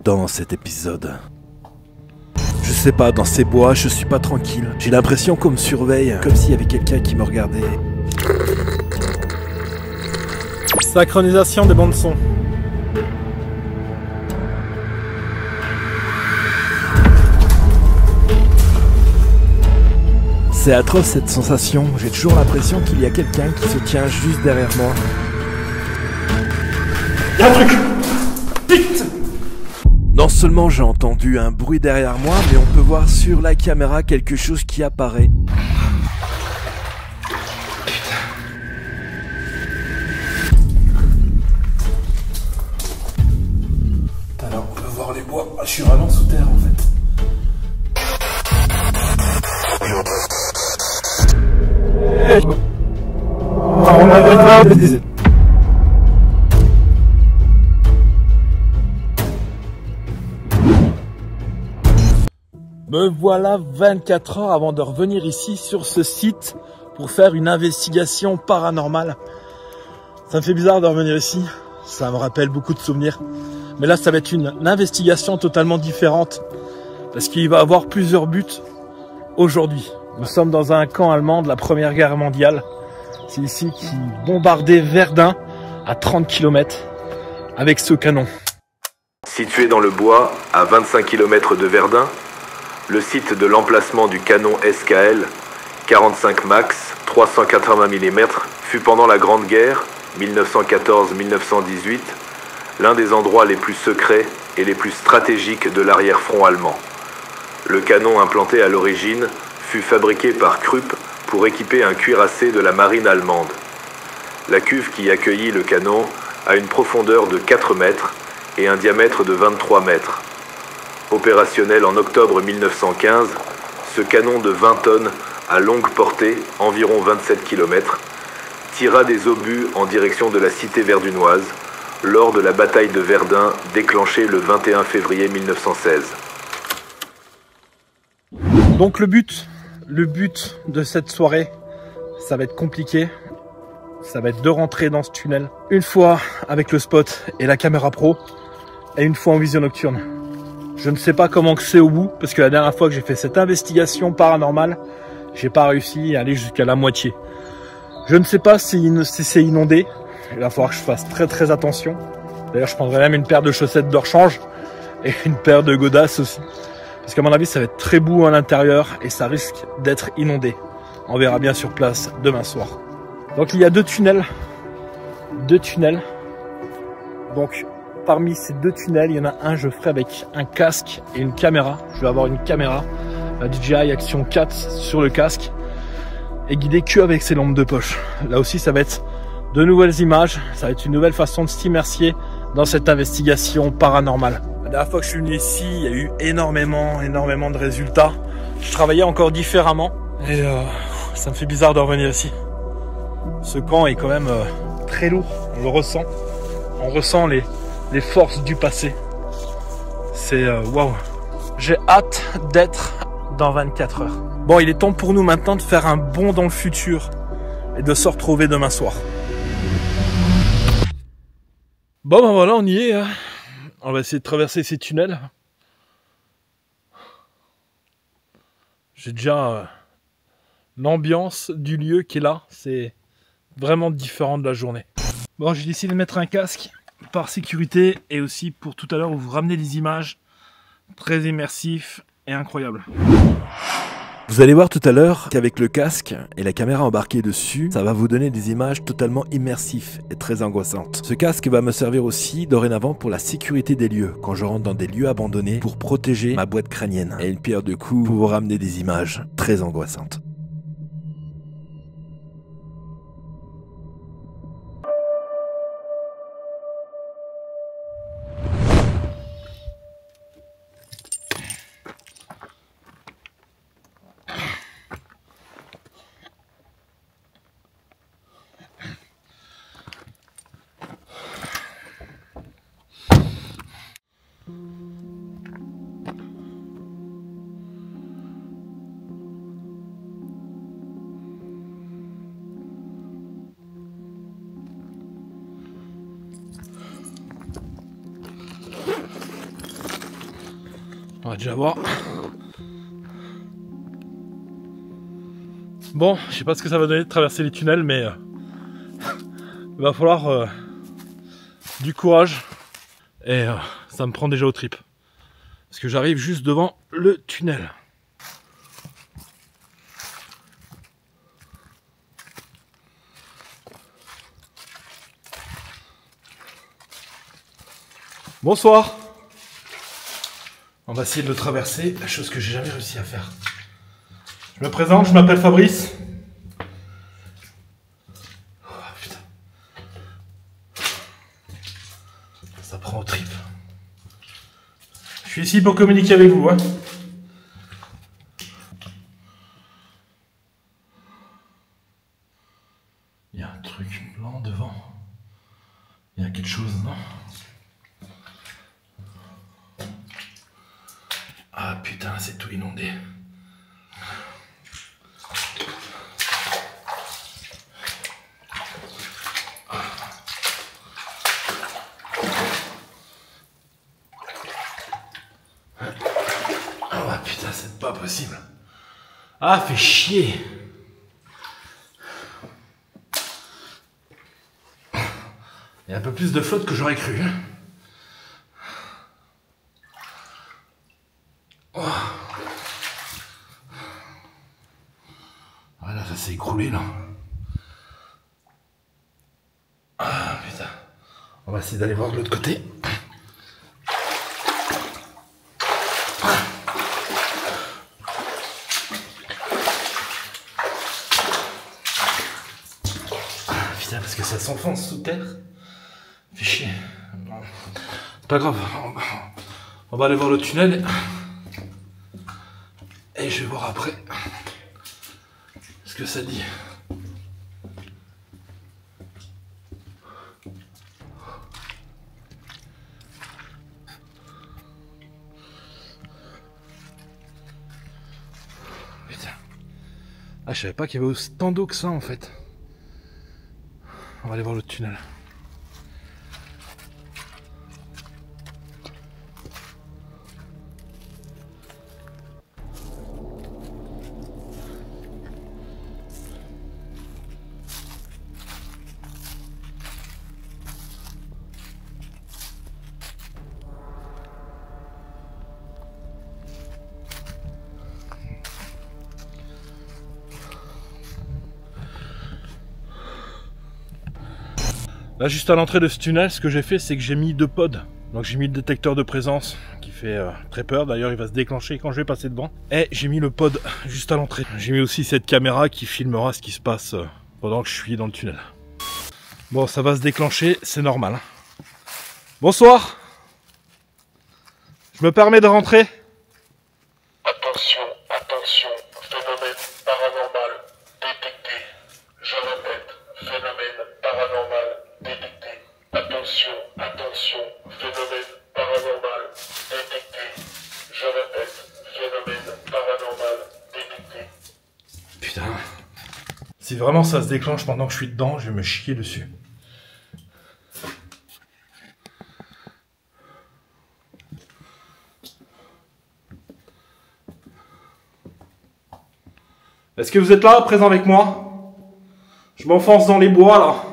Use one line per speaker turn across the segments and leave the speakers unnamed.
dans cet épisode. Je sais pas, dans ces bois, je suis pas tranquille. J'ai l'impression qu'on me surveille, comme s'il y avait quelqu'un qui me regardait.
Synchronisation des bandes son.
C'est atroce cette sensation, j'ai toujours l'impression qu'il y a quelqu'un qui se tient juste derrière moi.
Y'a un truc! Vite!
Non seulement j'ai entendu un bruit derrière moi, mais on peut voir sur la caméra quelque chose qui apparaît.
Alors on peut voir les bois. Je suis vraiment sous terre en fait. On a des... Me voilà 24 heures avant de revenir ici sur ce site pour faire une investigation paranormale. Ça me fait bizarre de revenir ici, ça me rappelle beaucoup de souvenirs. Mais là ça va être une investigation totalement différente parce qu'il va y avoir plusieurs buts aujourd'hui. Nous sommes dans un camp allemand de la Première Guerre mondiale. C'est ici qui bombardait Verdun à 30 km avec ce canon.
Situé dans le bois, à 25 km de Verdun, le site de l'emplacement du canon SKL 45 Max 380 mm fut pendant la Grande Guerre 1914-1918 l'un des endroits les plus secrets et les plus stratégiques de l'arrière-front allemand. Le canon implanté à l'origine fut fabriqué par Krupp pour équiper un cuirassé de la marine allemande. La cuve qui accueillit le canon a une profondeur de 4 mètres et un diamètre de 23 mètres. Opérationnel en octobre 1915, ce canon de 20 tonnes à longue portée, environ 27 km, tira des obus en direction de la cité verdunoise lors de la bataille de Verdun déclenchée le 21 février 1916.
Donc le but de cette soirée, ça va être compliqué. Ça va être de rentrer dans ce tunnel une fois avec le spot et la caméra pro et une fois en vision nocturne. Je ne sais pas comment que c'est au bout parce que la dernière fois que j'ai fait cette investigation paranormale, j'ai pas réussi à aller jusqu'à la moitié. Je ne sais pas si c'est inondé. Il va falloir que je fasse très attention. D'ailleurs, je prendrai même une paire de chaussettes de rechange et une paire de godasses aussi. Parce qu'à mon avis, ça va être très boue à l'intérieur et ça risque d'être inondé. On verra bien sur place demain soir. Donc il y a deux tunnels. Donc parmi ces deux tunnels, il y en a un, je ferai avec un casque et une caméra. Je vais avoir une caméra, la DJI Action 4 sur le casque et guidé que avec ses lampes de poche. Là aussi, ça va être de nouvelles images. Ça va être une nouvelle façon de s'immerger dans cette investigation paranormale. La dernière fois que je suis venu ici, il y a eu énormément de résultats. Je travaillais encore différemment et ça me fait bizarre de revenir ici. Ce camp est quand même très lourd, on le ressent. On ressent les forces du passé. C'est waouh. J'ai hâte d'être dans 24 heures. Bon, il est temps pour nous maintenant de faire un bond dans le futur et de se retrouver demain soir. Bon ben voilà, on y est. On va essayer de traverser ces tunnels. J'ai déjà l'ambiance du lieu qui est là. C'est vraiment différent de la journée. Bon, j'ai décidé de mettre un casque par sécurité et aussi pour tout à l'heure vous ramener des images très immersifs et incroyables.
Vous allez voir tout à l'heure qu'avec le casque et la caméra embarquée dessus, ça va vous donner des images totalement immersives et très angoissantes. Ce casque va me servir aussi dorénavant pour la sécurité des lieux, quand je rentre dans des lieux abandonnés, pour protéger ma boîte crânienne. Et une pierre de coups pour vous ramener des images très angoissantes.
On va déjà voir. Bon, je sais pas ce que ça va donner de traverser les tunnels, mais il va falloir du courage. Et ça me prend déjà aux tripes. Parce que j'arrive juste devant le tunnel. Bonsoir. On va essayer de le traverser, la chose que j'ai jamais réussi à faire. Je me présente, je m'appelle Fabrice. Oh, putain. Ça prend aux tripes. Je suis ici pour communiquer avec vous. Hein. Il y a un truc blanc devant. Il y a quelque chose, non? Ah putain, c'est tout inondé. Ah putain, c'est pas possible. Ah, fait chier. Il y a un peu plus de flotte que j'aurais cru. Hein. Voilà, ça s'est écroulé là. Ah putain. On va essayer d'aller voir de l'autre côté. Putain, parce que ça s'enfonce sous terre. Fait chier. Pas grave. On va aller voir le tunnel. Et je vais voir après ce que ça dit. Putain. Ah, je savais pas qu'il y avait autant d'eau que ça en fait. On va aller voir le tunnel. Là, juste à l'entrée de ce tunnel, ce que j'ai fait, c'est que j'ai mis 2 pods. Donc j'ai mis le détecteur de présence qui fait très peur. D'ailleurs, il va se déclencher quand je vais passer devant. Et j'ai mis le pod juste à l'entrée. J'ai mis aussi cette caméra qui filmera ce qui se passe pendant que je suis dans le tunnel. Bon, ça va se déclencher, c'est normal. Hein. Bonsoir. Je me permets de rentrer.
Attention, attention, phénomène paranormal détecté. Je répète, phénomène paranormal détecté. Attention, attention, phénomène paranormal détecté. Je répète, phénomène paranormal détecté.
Putain. Si vraiment ça se déclenche pendant que je suis dedans, je vais me chier dessus. Est-ce que vous êtes là, présent avec moi? Je m'enfonce dans les bois, là.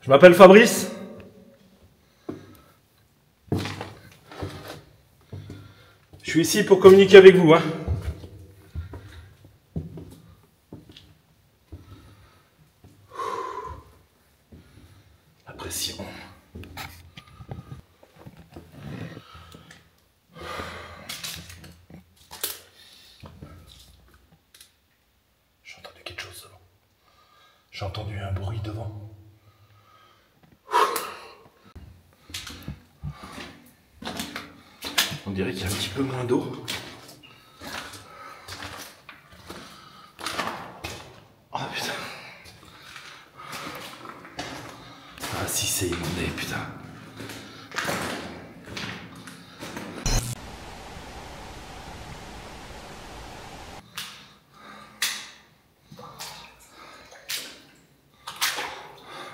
Je m'appelle Fabrice. Je suis ici pour communiquer avec vous, hein. La pression. J'ai entendu quelque chose devant. J'ai entendu un bruit devant. On dirait qu'il y a un petit peu moins d'eau. Oh putain. Ah si c'est inondé, putain.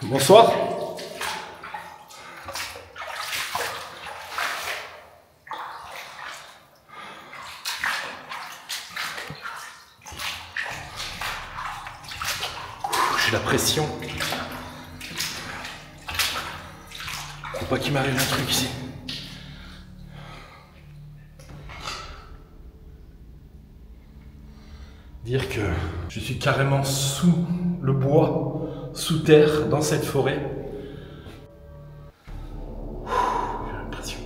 Bonsoir. J'ai la pression. Faut pas qu'il m'arrive un truc ici. Dire que je suis carrément sous le bois, sous terre, dans cette forêt. J'ai l'impression.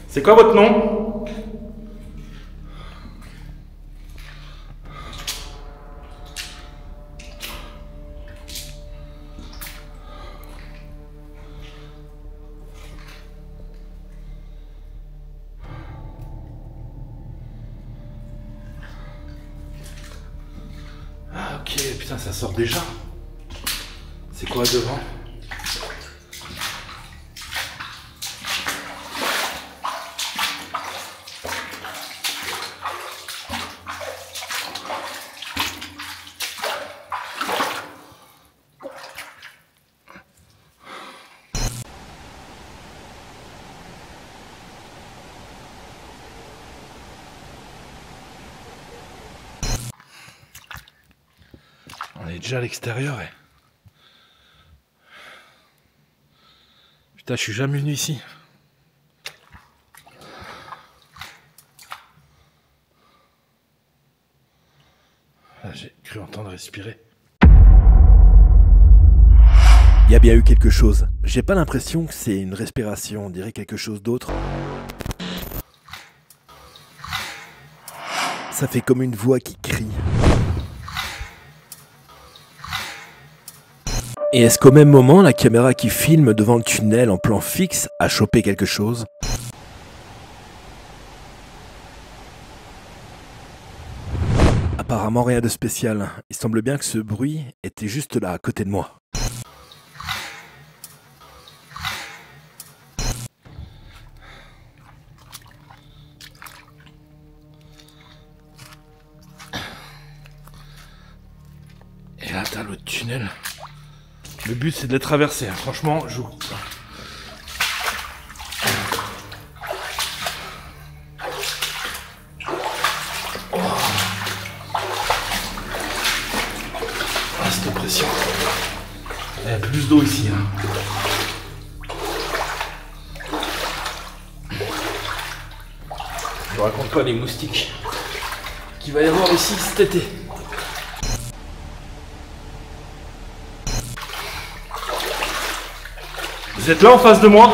C'est quoi votre nom? Ah ok, putain ça sort déjà. C'est quoi devant? On est déjà à l'extérieur et... Putain, je suis jamais venu ici. Là, j'ai cru entendre respirer.
Il y a bien eu quelque chose. J'ai pas l'impression que c'est une respiration, on dirait quelque chose d'autre. Ça fait comme une voix qui crie. Et est-ce qu'au même moment, la caméra qui filme devant le tunnel en plan fixe a chopé quelque chose? Apparemment rien de spécial. Il semble bien que ce bruit était juste là, à côté de moi.
Et là, t'as l'autre tunnel. Le but, c'est de les traverser. Franchement, je... Ah, cette pression. Il y a plus d'eau ici. Je raconte pas les moustiques qu'il va y avoir ici cet été. Vous êtes là en face de moi?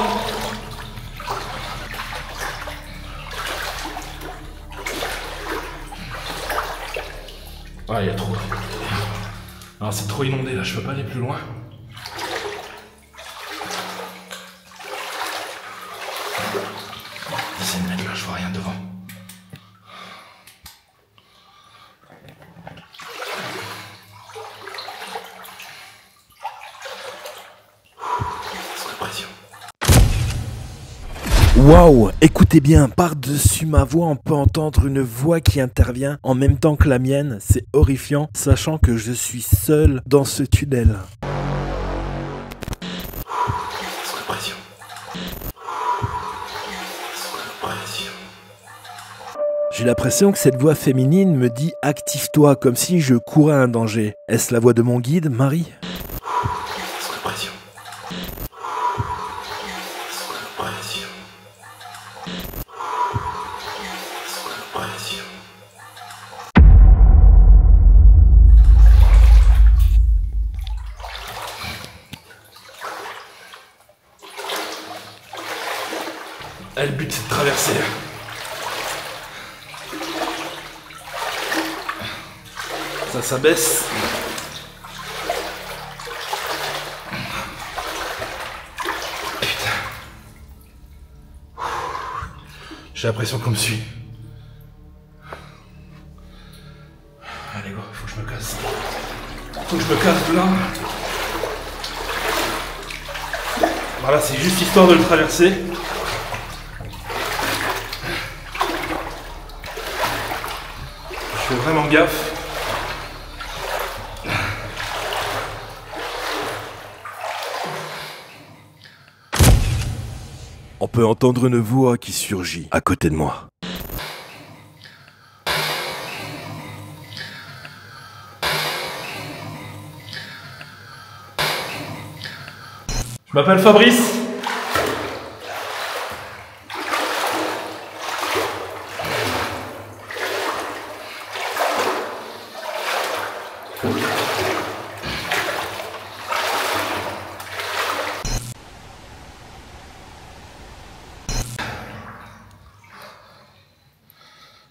Ah, il y a trop. Alors c'est trop inondé là, je peux pas aller plus loin. J'essaie de mettre là, je vois rien devant.
Waouh, écoutez bien, par-dessus ma voix, on peut entendre une voix qui intervient en même temps que la mienne. C'est horrifiant, sachant que je suis seul dans ce tunnel. J'ai l'impression que cette voix féminine me dit « Active-toi » comme si je courais un danger. Est-ce la voix de mon guide, Marie ?
Ah, le but c'est de traverser. Ça baisse. Putain. J'ai l'impression qu'on me suit. Allez go, faut que je me casse. Faut que je me casse de là. Voilà, c'est juste histoire de le traverser. Je fais vraiment gaffe.
peut entendre une voix qui surgit à côté de moi.
Je m'appelle Fabrice.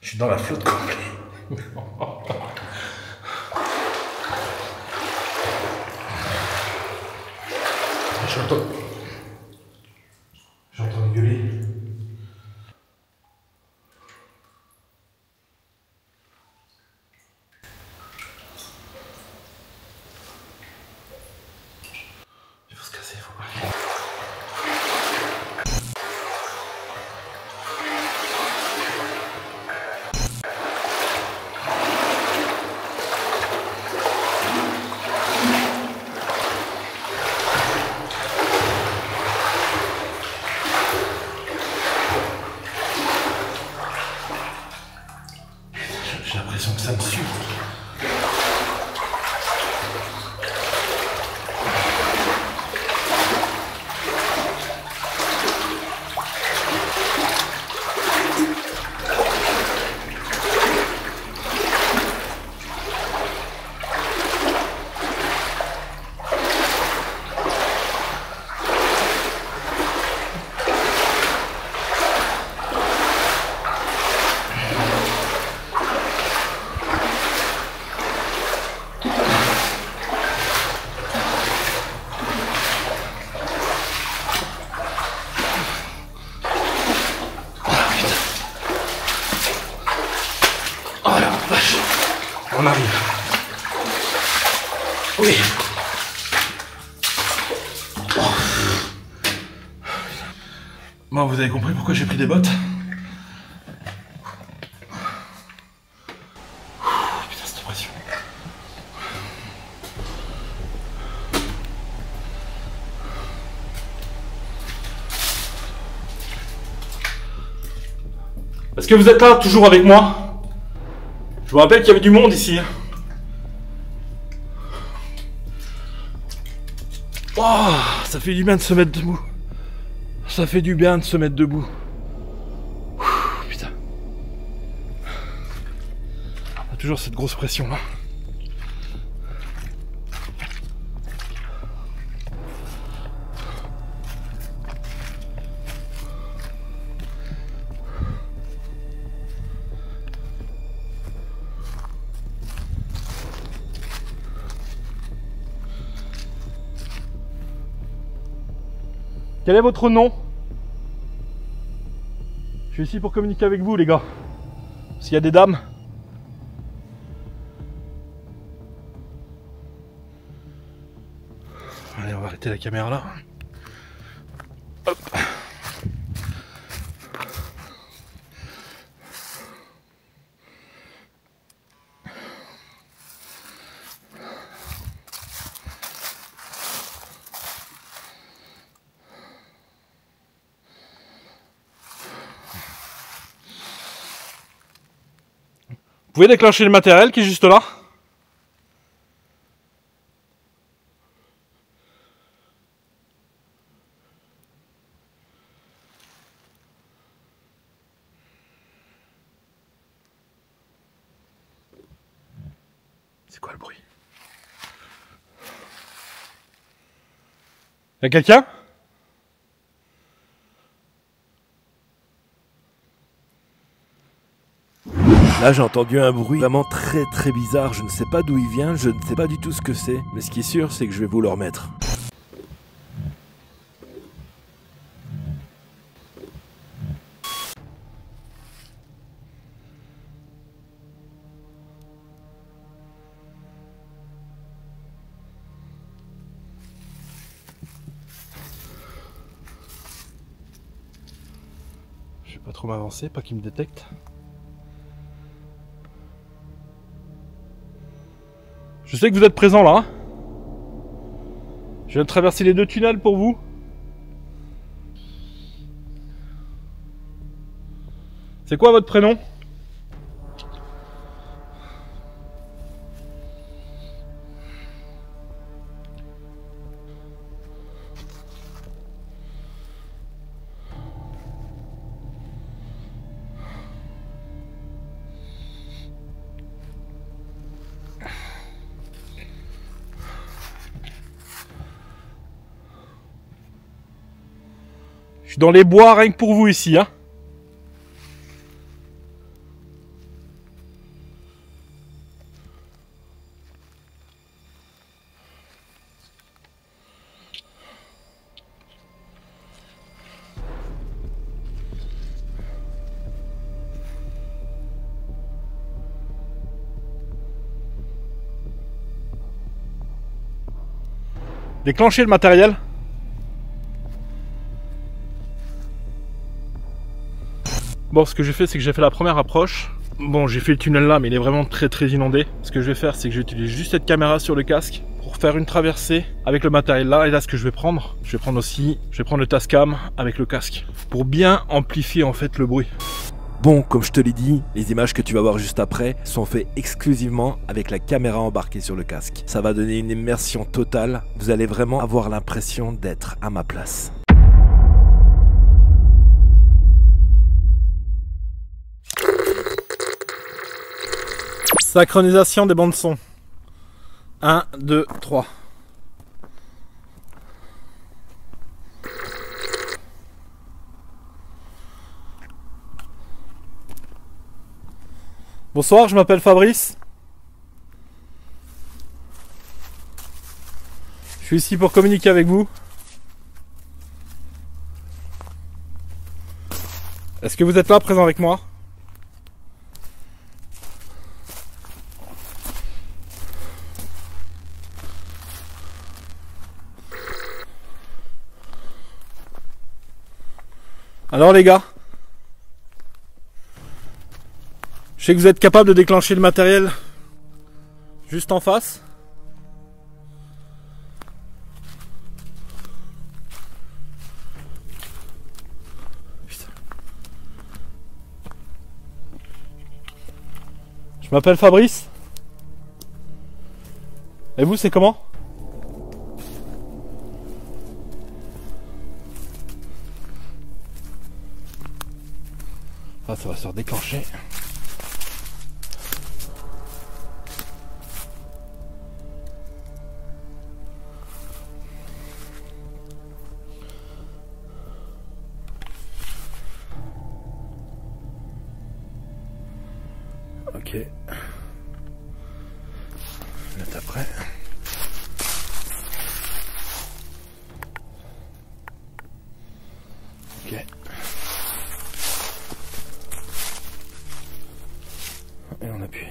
Je suis dans la flotte complète. J'entends gueuler. Il faut se casser, il faut partir. J'ai l'impression que ça me suit. Oh la vache, on arrive. Oui. Oh. Bon, vous avez compris pourquoi j'ai pris des bottes? Putain, cette pression. Est-ce que vous êtes là, toujours avec moi? Je vous rappelle qu'il y avait du monde ici. Oh, ça fait du bien de se mettre debout. Ça fait du bien de se mettre debout. Ouh, putain. On a toujours cette grosse pression là. Quel est votre nom? Je suis ici pour communiquer avec vous les gars. S'il y a des dames. Allez, on va arrêter la caméra là. Hop. Vous pouvez déclencher le matériel qui est juste là. C'est quoi le bruit? Y'a quelqu'un?
Là j'ai entendu un bruit vraiment très bizarre, je ne sais pas d'où il vient, je ne sais pas du tout ce que c'est, mais ce qui est sûr c'est que je vais vous le remettre.
Je vais pas trop m'avancer, pas qu'il me détecte. Je sais que vous êtes présent là. Je viens de traverser les deux tunnels pour vous. C'est quoi votre prénom? Je suis dans les bois rien que pour vous ici, hein. Déclenchez le matériel. Bon, ce que j'ai fait, c'est que j'ai fait la première approche. Bon, j'ai fait le tunnel là, mais il est vraiment très inondé. Ce que je vais faire, c'est que j'utilise juste cette caméra sur le casque pour faire une traversée avec le matériel là. Et là, ce que je vais prendre le Tascam avec le casque pour bien amplifier en fait le bruit.
Bon, comme je te l'ai dit, les images que tu vas voir juste après sont faites exclusivement avec la caméra embarquée sur le casque. Ça va donner une immersion totale. Vous allez vraiment avoir l'impression d'être à ma place.
Synchronisation des bandes son. 1, 2, 3. Bonsoir, je m'appelle Fabrice. Je suis ici pour communiquer avec vous. Est-ce que vous êtes là, présent avec moi ? Alors les gars, je sais que vous êtes capable de déclencher le matériel juste en face. Putain. Je m'appelle Fabrice. Et vous, c'est comment ? Ah, ça va se redéclencher. Ok. Mettre après. Ok. Et on appuie.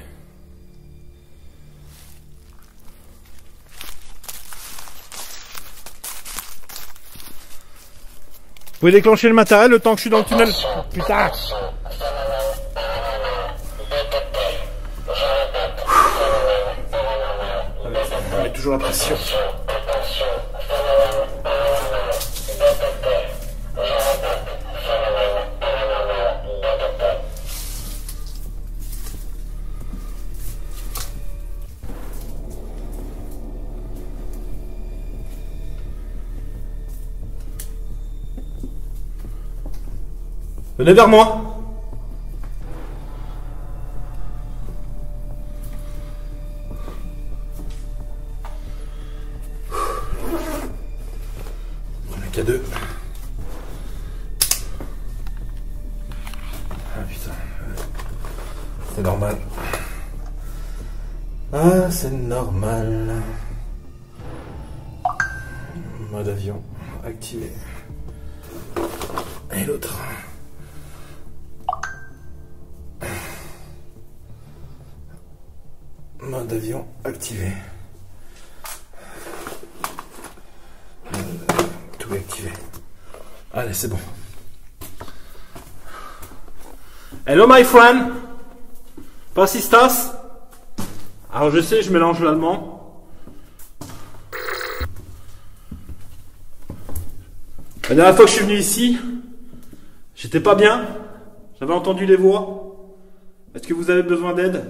Vous pouvez déclencher le matériel le temps que je suis dans le tunnel. Putain. On met toujours la pression. Venez vers moi. On n'a qu'à deux. Ah putain. C'est normal. Ah, c'est normal. Mode avion activé. Et l'autre. Mode avion activé. Tout est activé. Allez, c'est bon. Hello my friend. Persistas. Alors je sais, je mélange l'allemand. La dernière fois que je suis venu ici, j'étais pas bien. J'avais entendu les voix. Est-ce que vous avez besoin d'aide?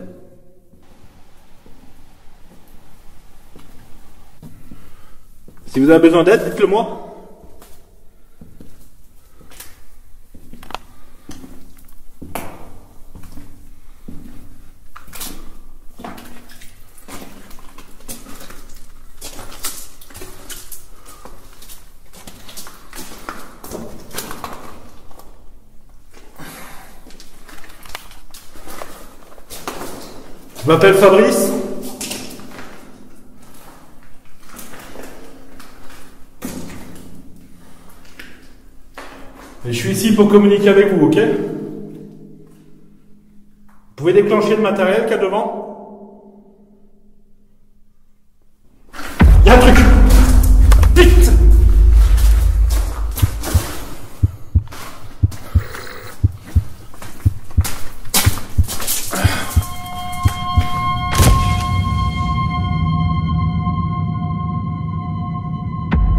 Si vous avez besoin d'aide, dites-le moi. Je m'appelle Fabrice. Et je suis ici pour communiquer avec vous, ok? Vous pouvez déclencher le matériel qu'il y a devant? Il y a un truc! Vite!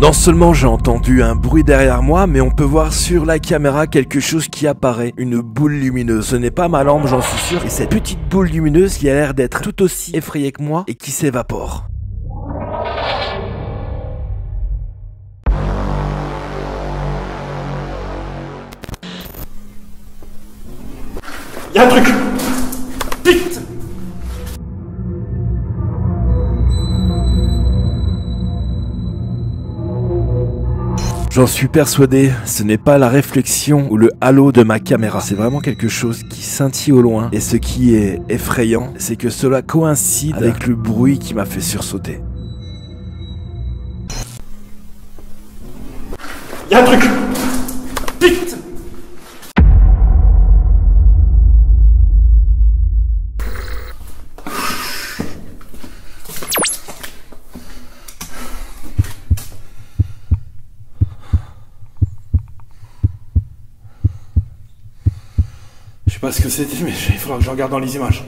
Non seulement j'ai entendu un bruit derrière moi, mais on peut voir sur la caméra quelque chose qui apparaît, une boule lumineuse. Ce n'est pas ma lampe, j'en suis sûr, et cette petite boule lumineuse qui a l'air d'être tout aussi effrayée que moi et qui s'évapore.
Il y a un truc! Vite!
J'en suis persuadé, ce n'est pas la réflexion ou le halo de ma caméra, c'est vraiment quelque chose qui scintille au loin. Et ce qui est effrayant, c'est que cela coïncide avec le bruit qui m'a fait sursauter.
Il y a un truc! Vite! Je sais pas ce que c'était, mais il faudra que je regarde dans les images.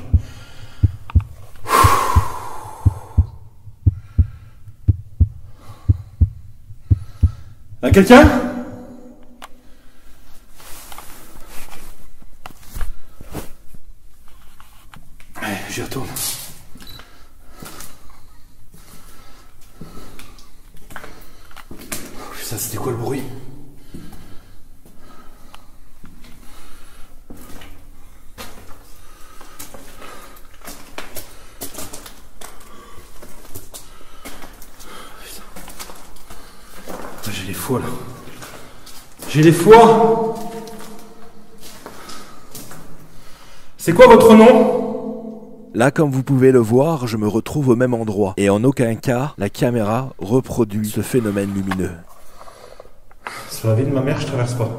Y'a quelqu'un? Allez, j'y retourne. Ça, c'était quoi le bruit? J'ai les foies là. J'ai les foies. C'est quoi votre nom?
Là, comme vous pouvez le voir, je me retrouve au même endroit. Et en aucun cas, la caméra reproduit ce phénomène lumineux.
Sur la vie de ma mère, je traverse pas.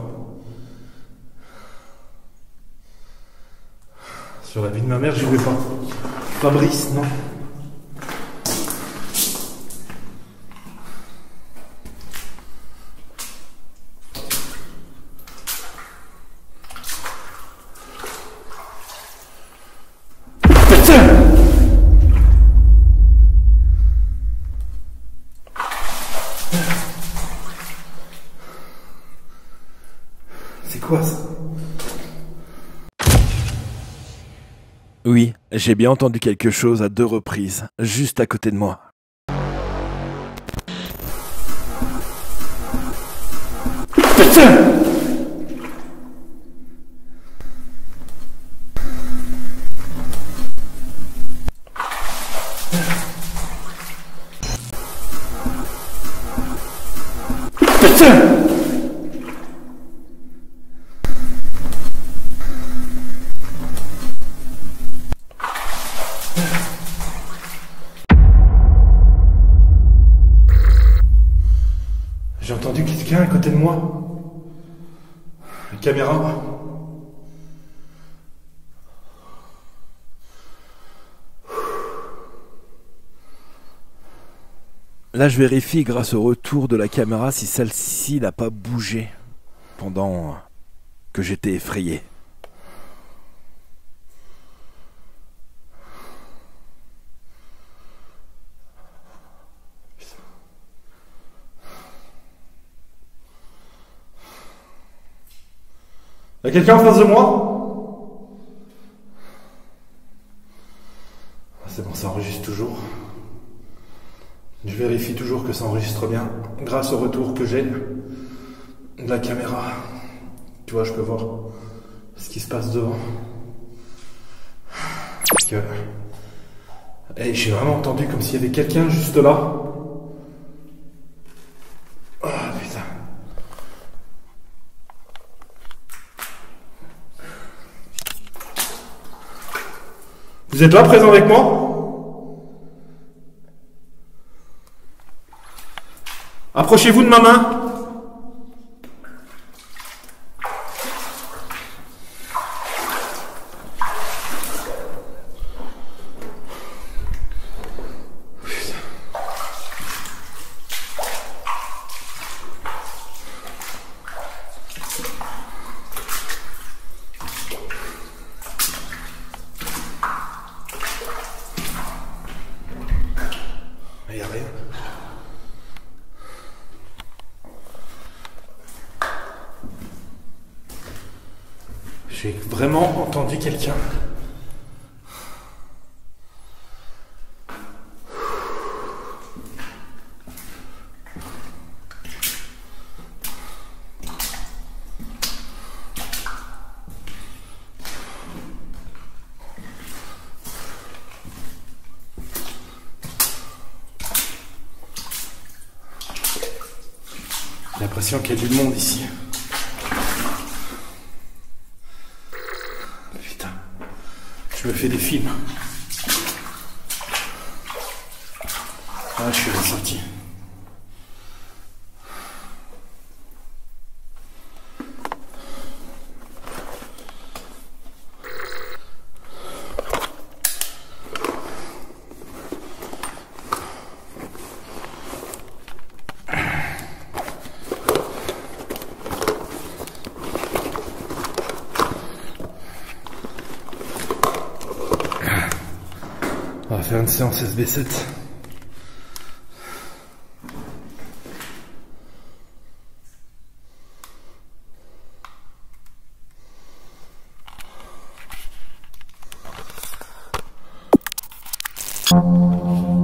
Sur la vie de ma mère, j'y vais pas. Fabrice, non. C'est quoi ça?
Oui, j'ai bien entendu quelque chose à 2 reprises, juste à côté de moi.
Putain! Putain! J'ai entendu quelqu'un à côté de moi. Une caméra.
Là, je vérifie grâce au retour de la caméra si celle-ci n'a pas bougé pendant que j'étais effrayé.
Y'a quelqu'un en face de moi?
C'est bon, ça enregistre toujours. Je vérifie toujours que ça enregistre bien grâce au retour que j'ai de la caméra. Tu vois, je peux voir ce qui se passe devant. Parce que j'ai vraiment entendu comme s'il y avait quelqu'un juste là. Oh putain. Vous êtes là, présent avec moi? Approchez-vous de ma main. Il n'y a rien. J'ai vraiment entendu quelqu'un. J'ai l'impression qu'il y a du monde ici. Putain, je me fais des films. Ah, je suis ressorti. On va faire une séance SB7.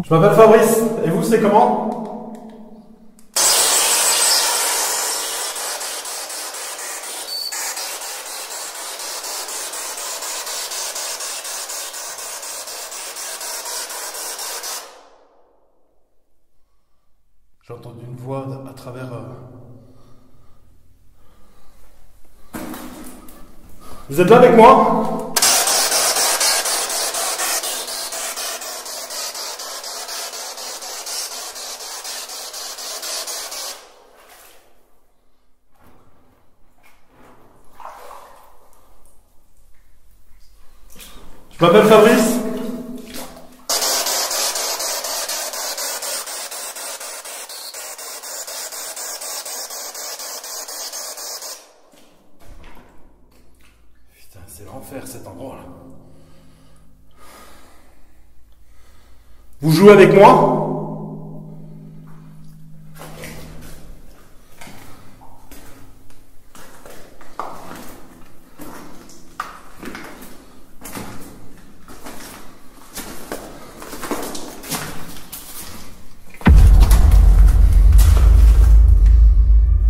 Je m'appelle Fabrice, et vous c'est comment? J'ai entendu une voix à travers... Vous êtes là avec moi? Je m'appelle Fabrice. Putain, c'est l'enfer cet endroit-là. Vous jouez avec moi?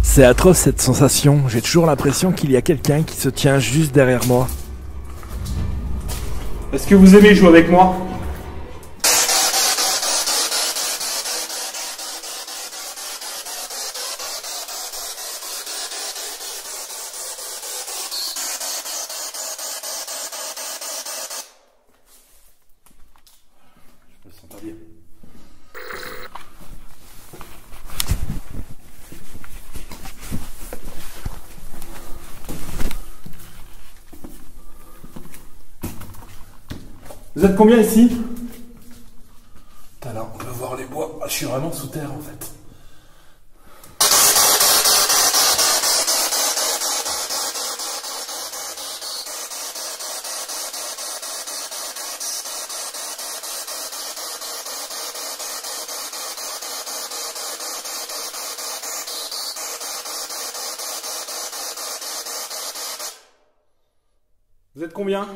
C'est atroce cette sensation, j'ai toujours l'impression qu'il y a quelqu'un qui se tient juste derrière moi. Est-ce que vous aimez jouer avec moi? Je me sens pas bien. Vous êtes combien ici? Alors, on peut voir les bois. Je suis vraiment sous terre en fait. Vous êtes combien?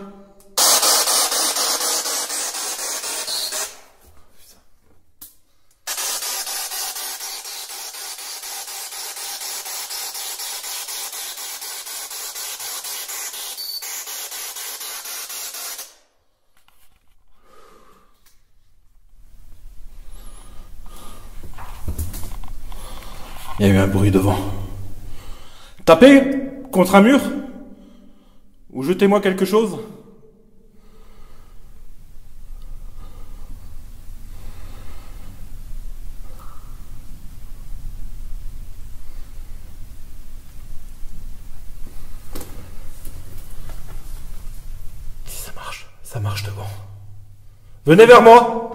Il y a eu un bruit devant. Tapez contre un mur? Ou jetez-moi quelque chose? Ça marche devant. Venez vers moi!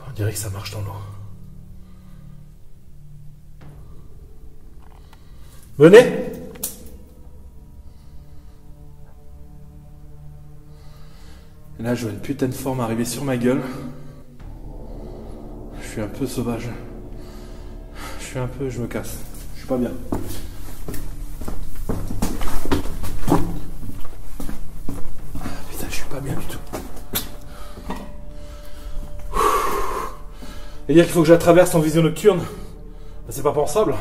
On dirait que ça marche dans l'eau. Venez! Et là, je vois une putain de forme arriver sur ma gueule. Je suis un peu sauvage. Je me casse. Je suis pas bien. Putain, je suis pas bien du tout. Et dire qu'il faut que je la traverse en vision nocturne, c'est pas pensable.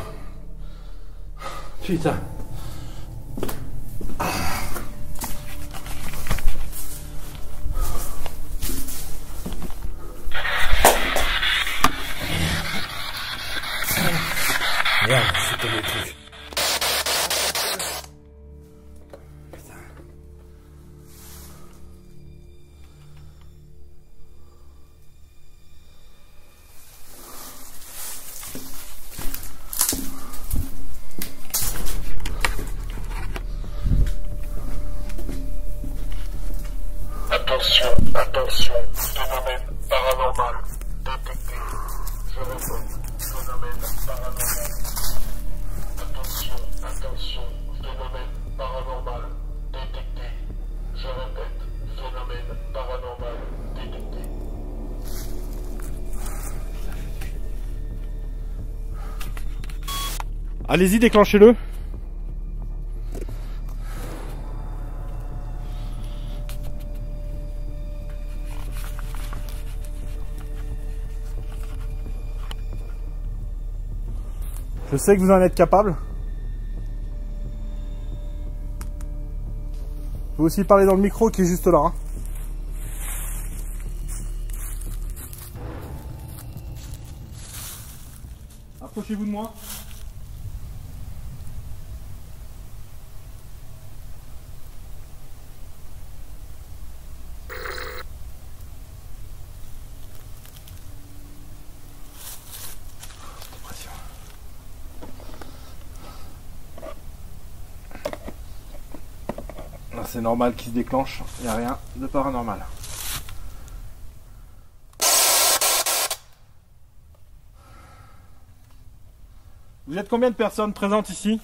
Putain. Merde, c'est tombé le truc. Putain.
Attention, attention, phénomène paranormal détecté. Je répète, phénomène paranormal. Attention, attention, phénomène paranormal détecté. Je répète, phénomène paranormal détecté.
Allez-y, déclenchez-le. Je sais que vous en êtes capable. Je peux aussi parler dans le micro qui est juste là. Hein. Approchez-vous de moi. C'est normal qu'il se déclenche, il n'y a rien de paranormal. Vous êtes combien de personnes présentes ici?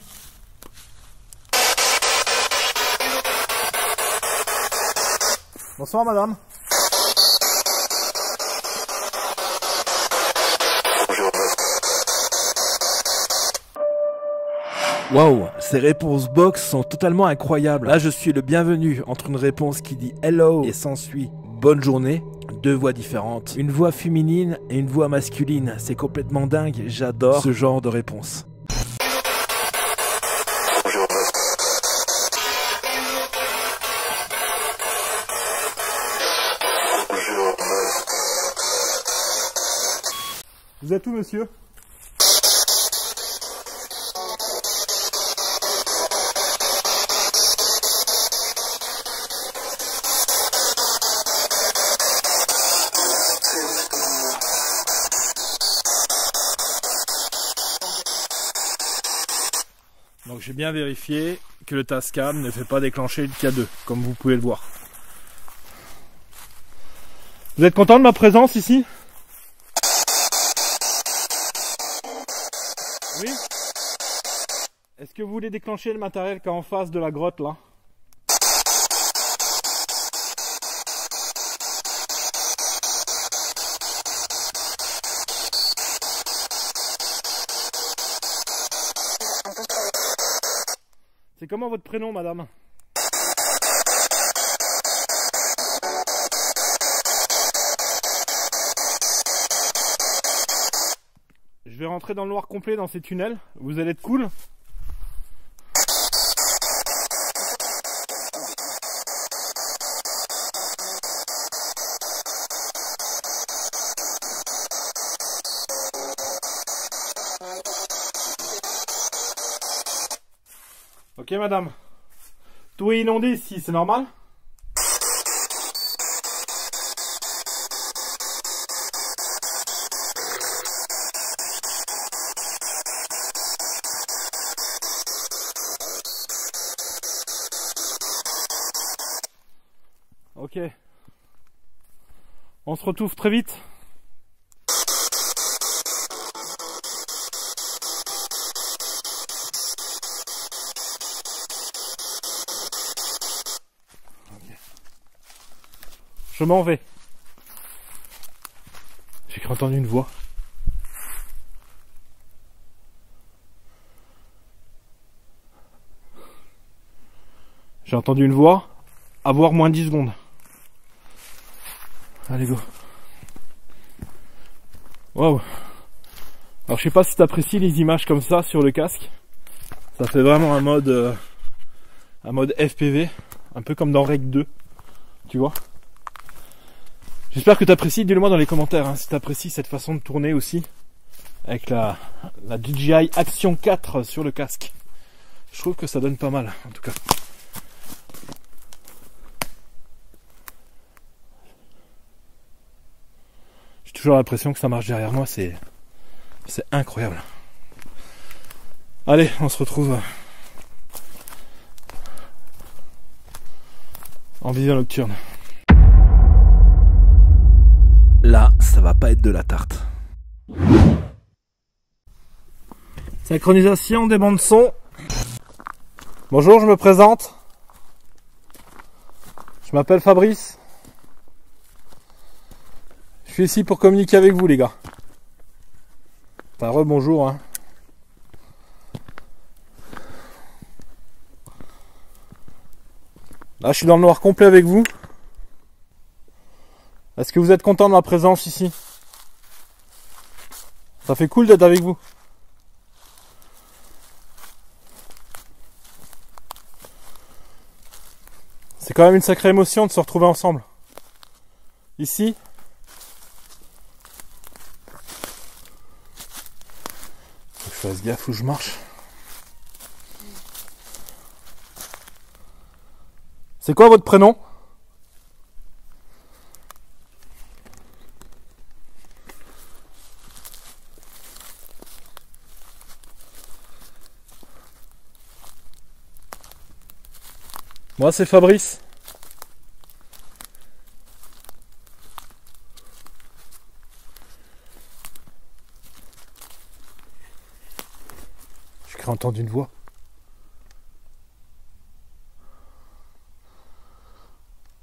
Bonsoir madame.
Waouh, ces réponses box sont totalement incroyables. Là, je suis le bienvenu entre une réponse qui dit hello et s'ensuit bonne journée. Deux voix différentes, une voix féminine et une voix masculine. C'est complètement dingue, j'adore ce genre de réponse.
Vous êtes où monsieur? Donc j'ai bien vérifié que le Tascam ne fait pas déclencher le K2, comme vous pouvez le voir. Vous êtes content de ma présence ici? Oui? Est-ce que vous voulez déclencher le matériel qui est en face de la grotte là? C'est comment votre prénom, madame? Je vais rentrer dans le noir complet dans ces tunnels. Vous allez être cool? Ok madame. Tout est inondé ici, c'est normal? Ok. On se retrouve très vite. Je m'en vais. J'ai cru entendre une voix. J'ai entendu une voix. Avoir moins 10 secondes. Allez go. Waouh. Alors je sais pas si tu apprécies les images comme ça sur le casque. Ça fait vraiment un mode FPV, un peu comme dans Rec 2. Tu vois. J'espère que tu apprécies, dis-le moi dans les commentaires hein, si tu apprécies cette façon de tourner aussi avec la DJI Action 4 sur le casque. Je trouve que ça donne pas mal en tout cas. J'ai toujours l'impression que ça marche derrière moi, c'est incroyable. Allez, on se retrouve en vision nocturne.
Là, ça va pas être de la tarte.
Synchronisation des bandes son. Bonjour, je me présente. Je m'appelle Fabrice. Je suis ici pour communiquer avec vous les gars. Enfin, rebonjour hein. Là, je suis dans le noir complet avec vous. Est-ce que vous êtes content de ma présence ici? Ça fait cool d'être avec vous. C'est quand même une sacrée émotion de se retrouver ensemble. Ici. Faut que je fasse gaffe où je marche. C'est quoi votre prénom? Moi c'est Fabrice. J'ai cru entendre une voix.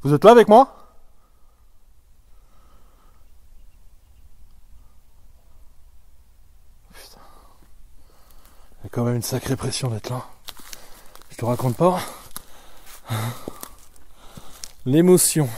Vous êtes là avec moi? Putain. Il y a quand même une sacrée pression d'être là. Je te raconte pas. L'émotion.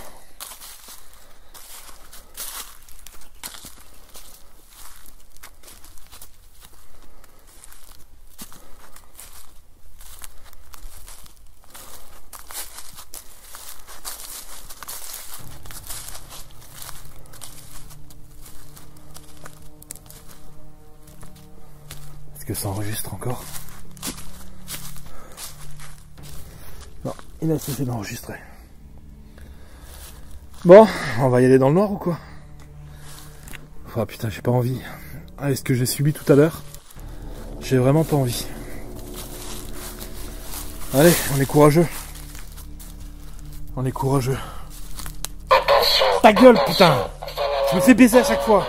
Est-ce que ça enregistre encore? Non, il a cessé d'enregistrer. Bon, on va y aller dans le noir ou quoi? Oh putain, j'ai pas envie. Avec ce que j'ai subi tout à l'heure, j'ai vraiment pas envie. Allez, on est courageux. On est courageux. Ta gueule, putain! Je me fais baiser à chaque fois.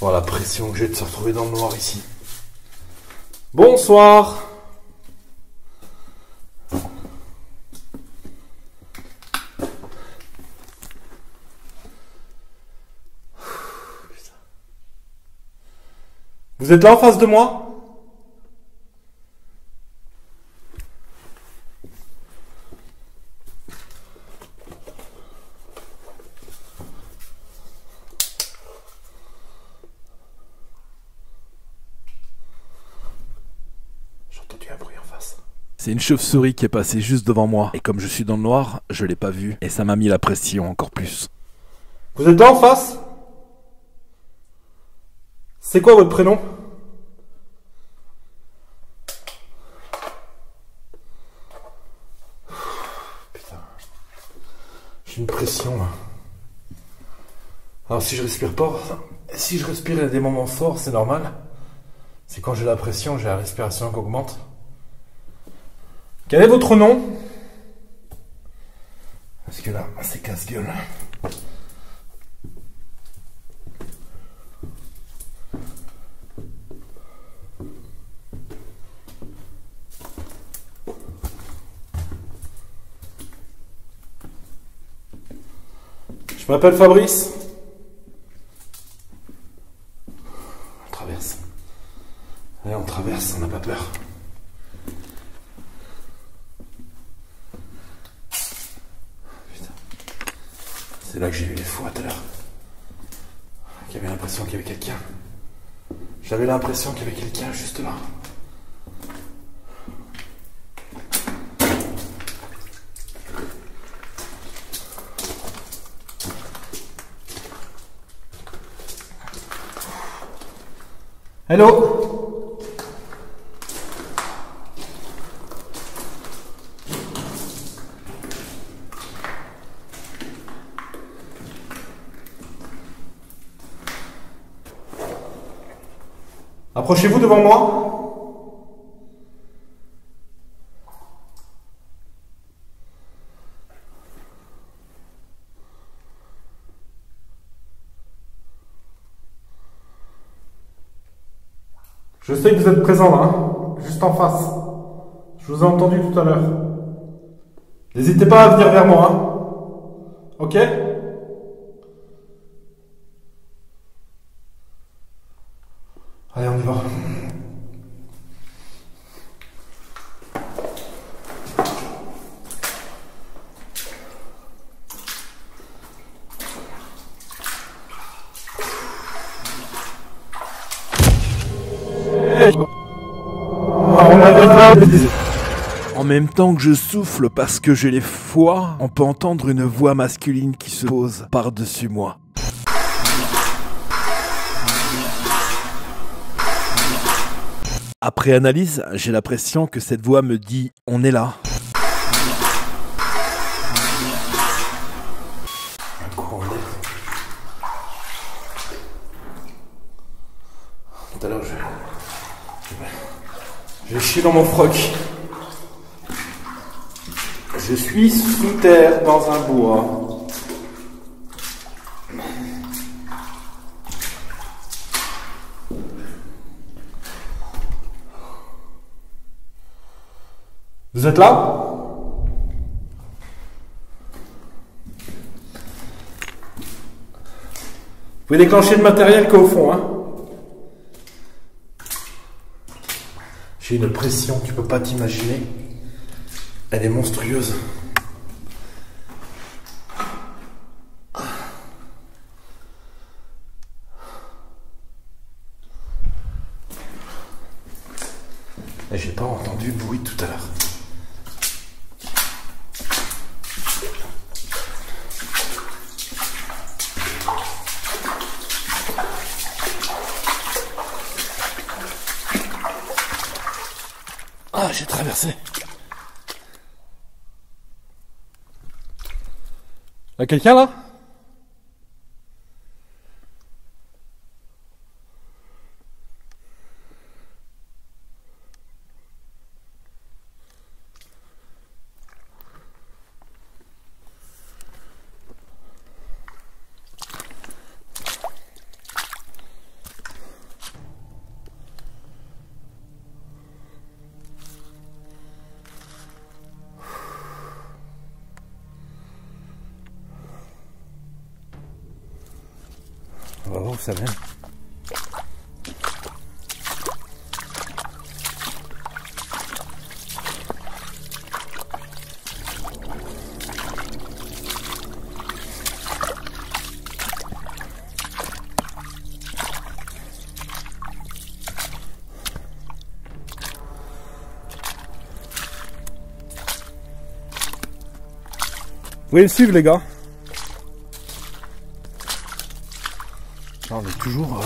Voilà la pression que j'ai de se retrouver dans le noir ici. Bonsoir. Vous êtes là en face de moi?
C'est une chauve-souris qui est passée juste devant moi. Et comme je suis dans le noir, je l'ai pas vue. Et ça m'a mis la pression encore plus.
Vous êtes là en face? C'est quoi votre prénom? Putain. J'ai une pression là. Alors si je respire pas, si je respire à des moments forts, c'est normal. C'est quand j'ai la pression, j'ai la respiration qui augmente. Quel est votre nom? Parce que là, c'est casse-gueule. Je m'appelle Fabrice. On traverse. Allez, on traverse, on n'a pas peur. Putain. C'est là que j'ai vu les fois tout à l'heure. J'avais l'impression qu'il y avait quelqu'un. J'avais l'impression qu'il y avait quelqu'un juste là. Hello. Approchez-vous devant moi. Je sais que vous êtes présent là, hein, juste en face. Je vous ai entendu tout à l'heure. N'hésitez pas à venir vers moi, hein. Ok? Allez, on y va.
En même temps que je souffle parce que j'ai les foies, on peut entendre une voix masculine qui se pose par-dessus moi. Après analyse, j'ai l'impression que cette voix me dit « On est là ».
Tout à l'heure, j'ai chié dans mon froc. Je suis sous terre dans un bois. Vous êtes là? Vous pouvez déclencher le matériel qu'au fond, hein? J'ai une pression, tu peux pas t'imaginer. Elle est monstrueuse. Et j'ai pas entendu le bruit tout à l'heure. Ah, j'ai traversé. Y'a quelqu'un là? On va voir où ça mène. pouvez me suivre les gars. Là, on est toujours...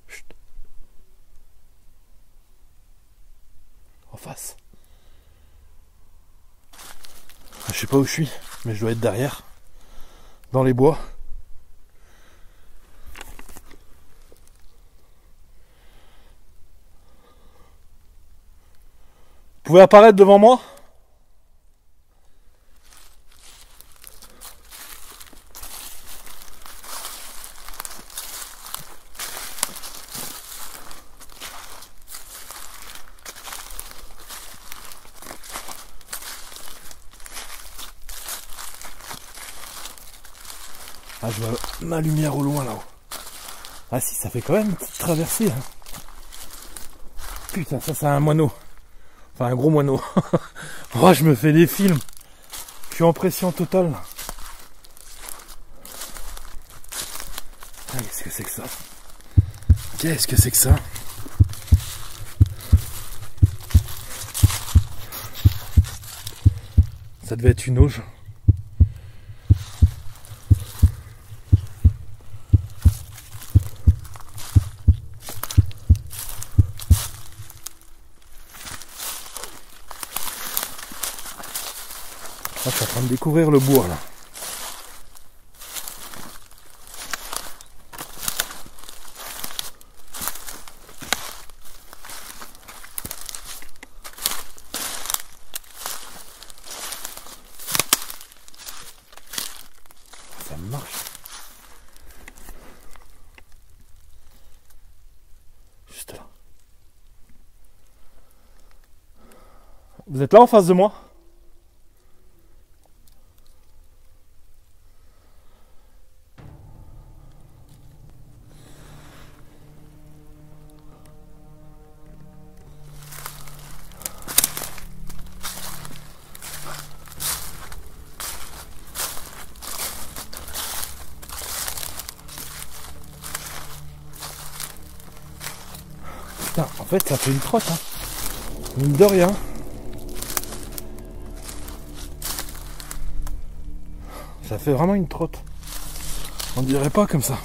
Chut. En face. Je sais pas où je suis, mais je dois être derrière. Dans les bois. Vous pouvez apparaître devant moi? Ah, je vois ma lumière au loin là-haut. Ah si, ça fait quand même une petite traversée. Hein. Putain, ça c'est un moineau. Enfin un gros moineau. Oh, je me fais des films. Je suis en pression totale. Ah, qu'est-ce que c'est que ça? Qu'est-ce que c'est que ça? Ça devait être une auge. Ah, je suis en train de découvrir le bois là. Ça marche. Juste là. Vous êtes là en face de moi? Putain, en fait ça fait une trotte, hein. Mine de rien. Ça fait vraiment une trotte. On dirait pas comme ça.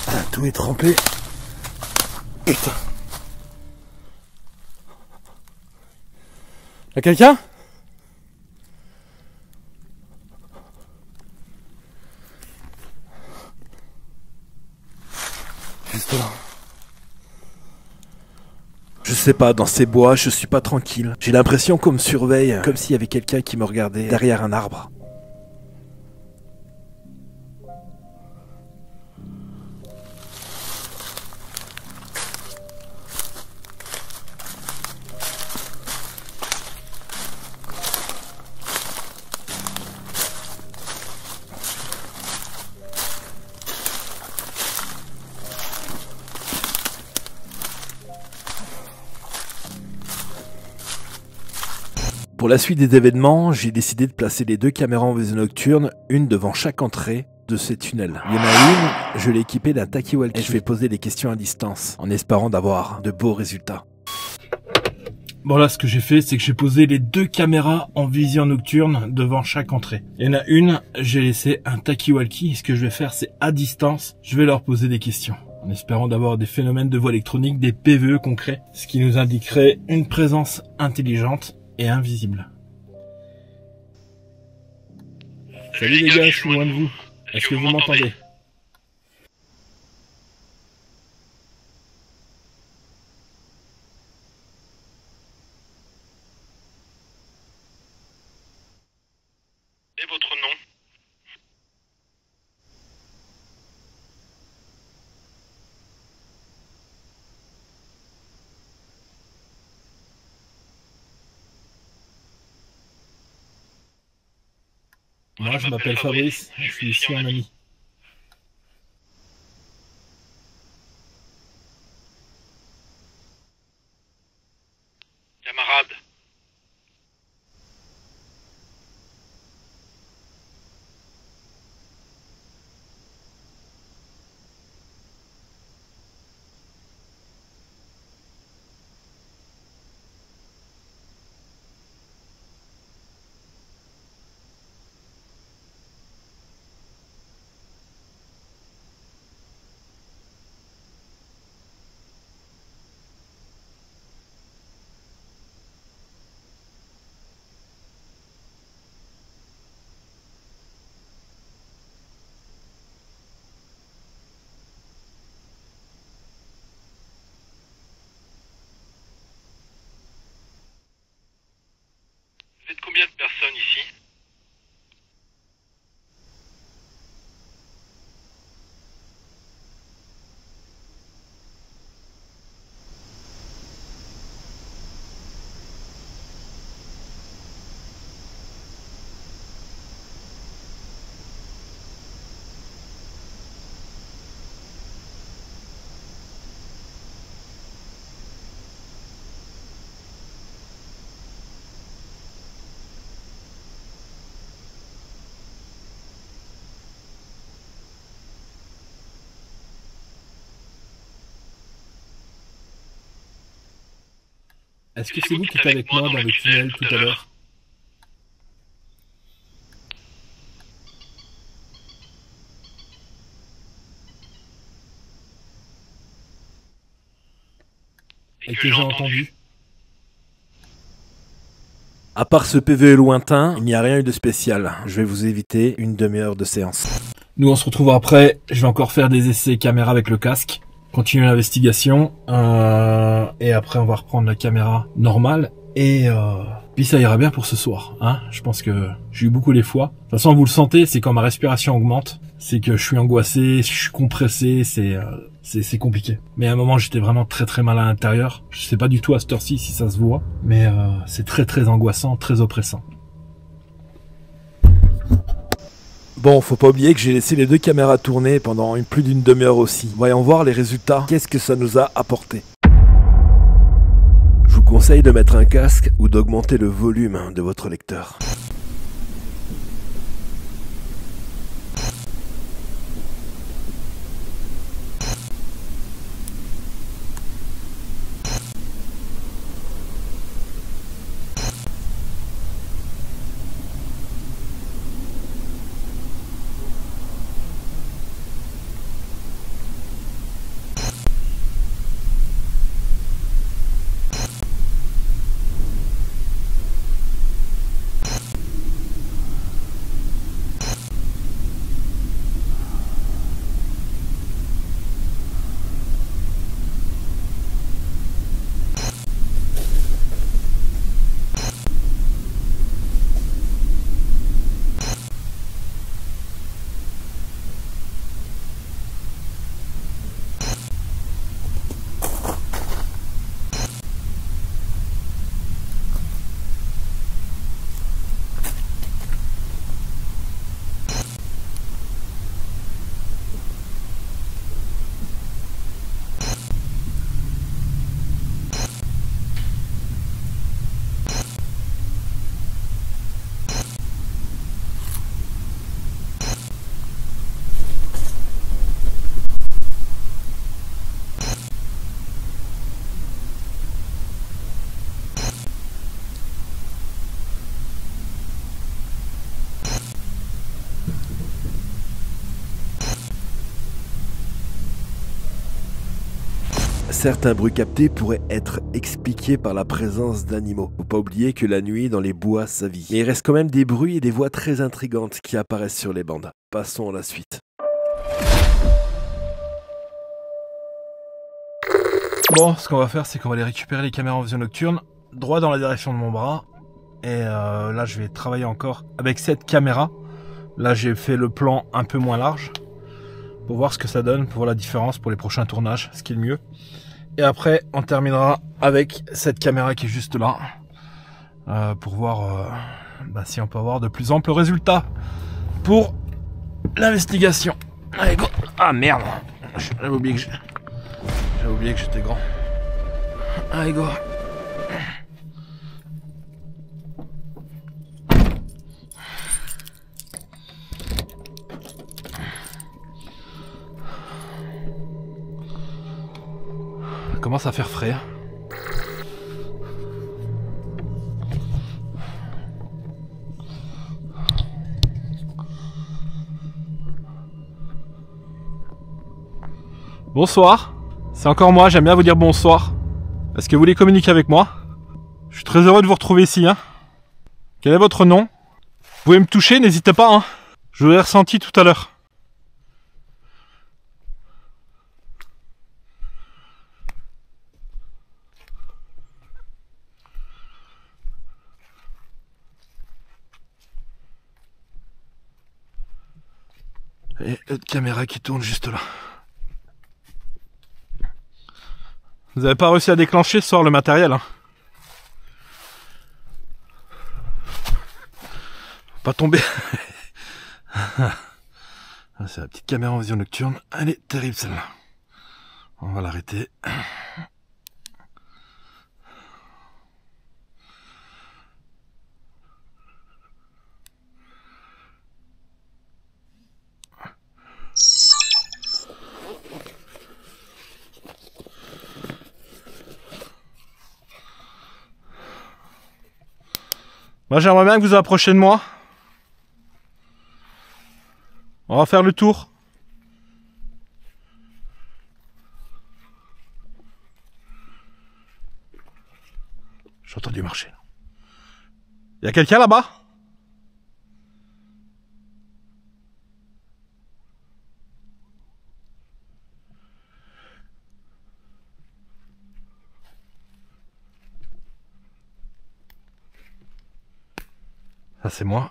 Ah, tout est trempé. Putain. Y'a quelqu'un? Juste là.
Je sais pas, dans ces bois, je suis pas tranquille. J'ai l'impression qu'on me surveille, comme s'il y avait quelqu'un qui me regardait derrière un arbre. Pour la suite des événements, j'ai décidé de placer les 2 caméras en vision nocturne, une devant chaque entrée de ces tunnels. Il y en a une, je l'ai équipée d'un talkie-walkie et je vais poser des questions à distance, en espérant d'avoir de beaux résultats.
Bon là, ce que j'ai fait, c'est que j'ai posé les 2 caméras en vision nocturne devant chaque entrée. Il y en a une, j'ai laissé un talkie-walkie. Ce que je vais faire, c'est à distance, je vais leur poser des questions. En espérant d'avoir des phénomènes de voix électronique, des PVE concrets, ce qui nous indiquerait une présence intelligente et invisible. Salut les gars, je suis loin de vous. Est-ce que vous m'entendez?
Et votre nom?
Moi, je m'appelle Fabrice, je suis ici en ami. Est-ce que c'est vous qui êtes avec moi dans le tunnel tout à l'heure? Et que j'ai entendu?
À part ce PVE lointain, il n'y a rien eu de spécial. Je vais vous éviter une demi-heure de séance.
Nous on se retrouve après, je vais encore faire des essais caméra avec le casque, continuer l'investigation, et après on va reprendre la caméra normale, et puis ça ira bien pour ce soir. Hein, je pense que j'ai eu beaucoup les fois. De toute façon vous le sentez, c'est quand ma respiration augmente, c'est que je suis angoissé, je suis compressé, c'est compliqué. Mais à un moment j'étais vraiment très mal à l'intérieur, je sais pas du tout à cette heure-ci si ça se voit, mais c'est très angoissant, très oppressant.
Bon, faut pas oublier que j'ai laissé les deux caméras tourner pendant plus d'une demi-heure aussi. Voyons voir les résultats. Qu'est-ce que ça nous a apporté? Je vous conseille de mettre un casque ou d'augmenter le volume de votre lecteur. Certains bruits captés pourraient être expliqués par la présence d'animaux. Faut pas oublier que la nuit dans les bois ça vit. Mais il reste quand même des bruits et des voix très intrigantes qui apparaissent sur les bandes. Passons à la suite.
Bon, ce qu'on va faire, c'est qu'on va aller récupérer les caméras en vision nocturne, droit dans la direction de mon bras. Et là, je vais travailler encore avec cette caméra. Là, j'ai fait le plan un peu moins large pour voir ce que ça donne, pour voir la différence pour les prochains tournages, ce qui est le mieux. Et après, on terminera avec cette caméra qui est juste là, pour voir si on peut avoir de plus amples résultats pour l'investigation. Allez, go! Ah merde! J'avais oublié que j'étais grand. Allez, go! Commence à faire frais. Bonsoir, c'est encore moi, j'aime bien vous dire bonsoir. Est-ce que vous voulez communiquer avec moi? Je suis très heureux de vous retrouver ici. Hein. Quel est votre nom? Vous pouvez me toucher, n'hésitez pas. Hein. Je vous l'ai ressenti tout à l'heure. Et l'autre caméra qui tourne juste là. Vous n'avez pas réussi à déclencher ce soir le matériel, hein. Faut pas tomber. C'est la petite caméra en vision nocturne. Elle est terrible celle-là. On va l'arrêter. Moi j'aimerais bien que vous approchiez de moi. On va faire le tour. J'ai entendu marcher. Il y a quelqu'un là-bas? Ça c'est moi.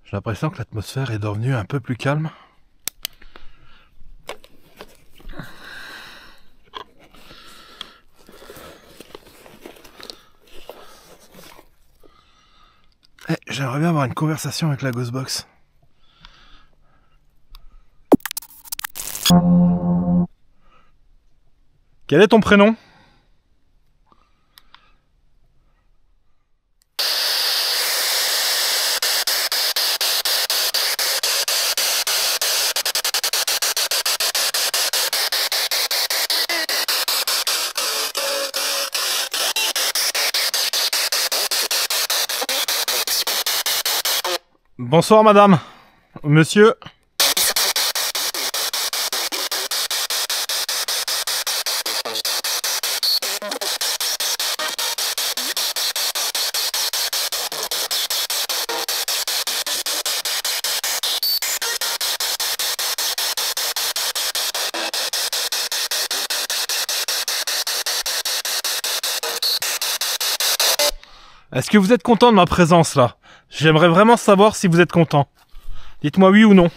J'ai l'impression que l'atmosphère est devenue un peu plus calme. J'aimerais bien avoir une conversation avec la Ghostbox. Quel est ton prénom ? Bonsoir madame, monsieur. Est-ce que vous êtes content de ma présence là? J'aimerais vraiment savoir si vous êtes content. Dites-moi oui ou non.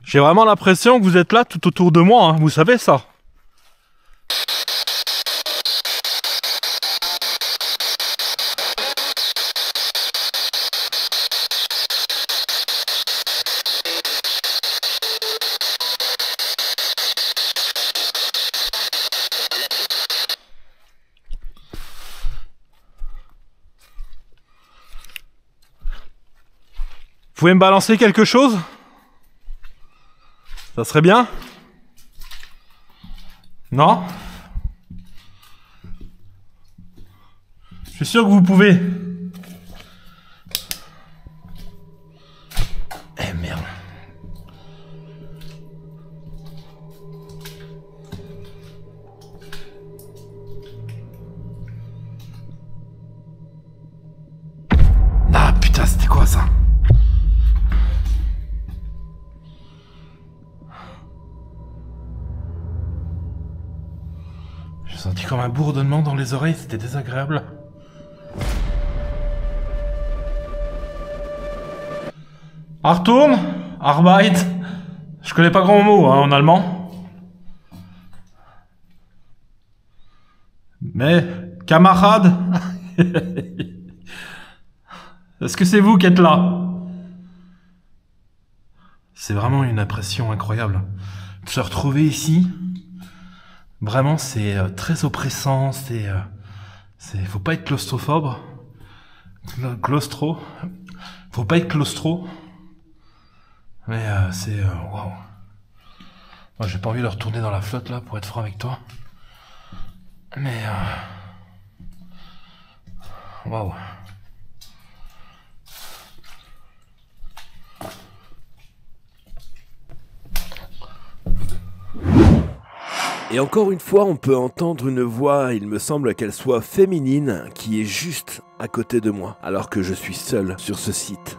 J'ai vraiment l'impression que vous êtes là tout autour de moi, hein. Vous savez ça. Vous pouvez me balancer quelque chose ? Ça serait bien? Non? Je suis sûr que vous pouvez. Eh merde. Ah putain, c'était quoi ça? J'ai senti comme un bourdonnement dans les oreilles, c'était désagréable. Achtung, Arbeit. Je connais pas grand mot hein, en allemand. Mais, camarade. Est-ce que c'est vous qui êtes là? C'est vraiment une impression incroyable. De se retrouver ici, vraiment c'est très oppressant, faut pas être claustrophobe. Faut pas être claustro. Mais c'est... waouh. Moi j'ai pas envie de retourner dans la flotte là, pour être franc avec toi. Mais... waouh.
Et encore une fois, on peut entendre une voix, il me semble qu'elle soit féminine, qui est juste à côté de moi, alors que je suis seul sur ce site.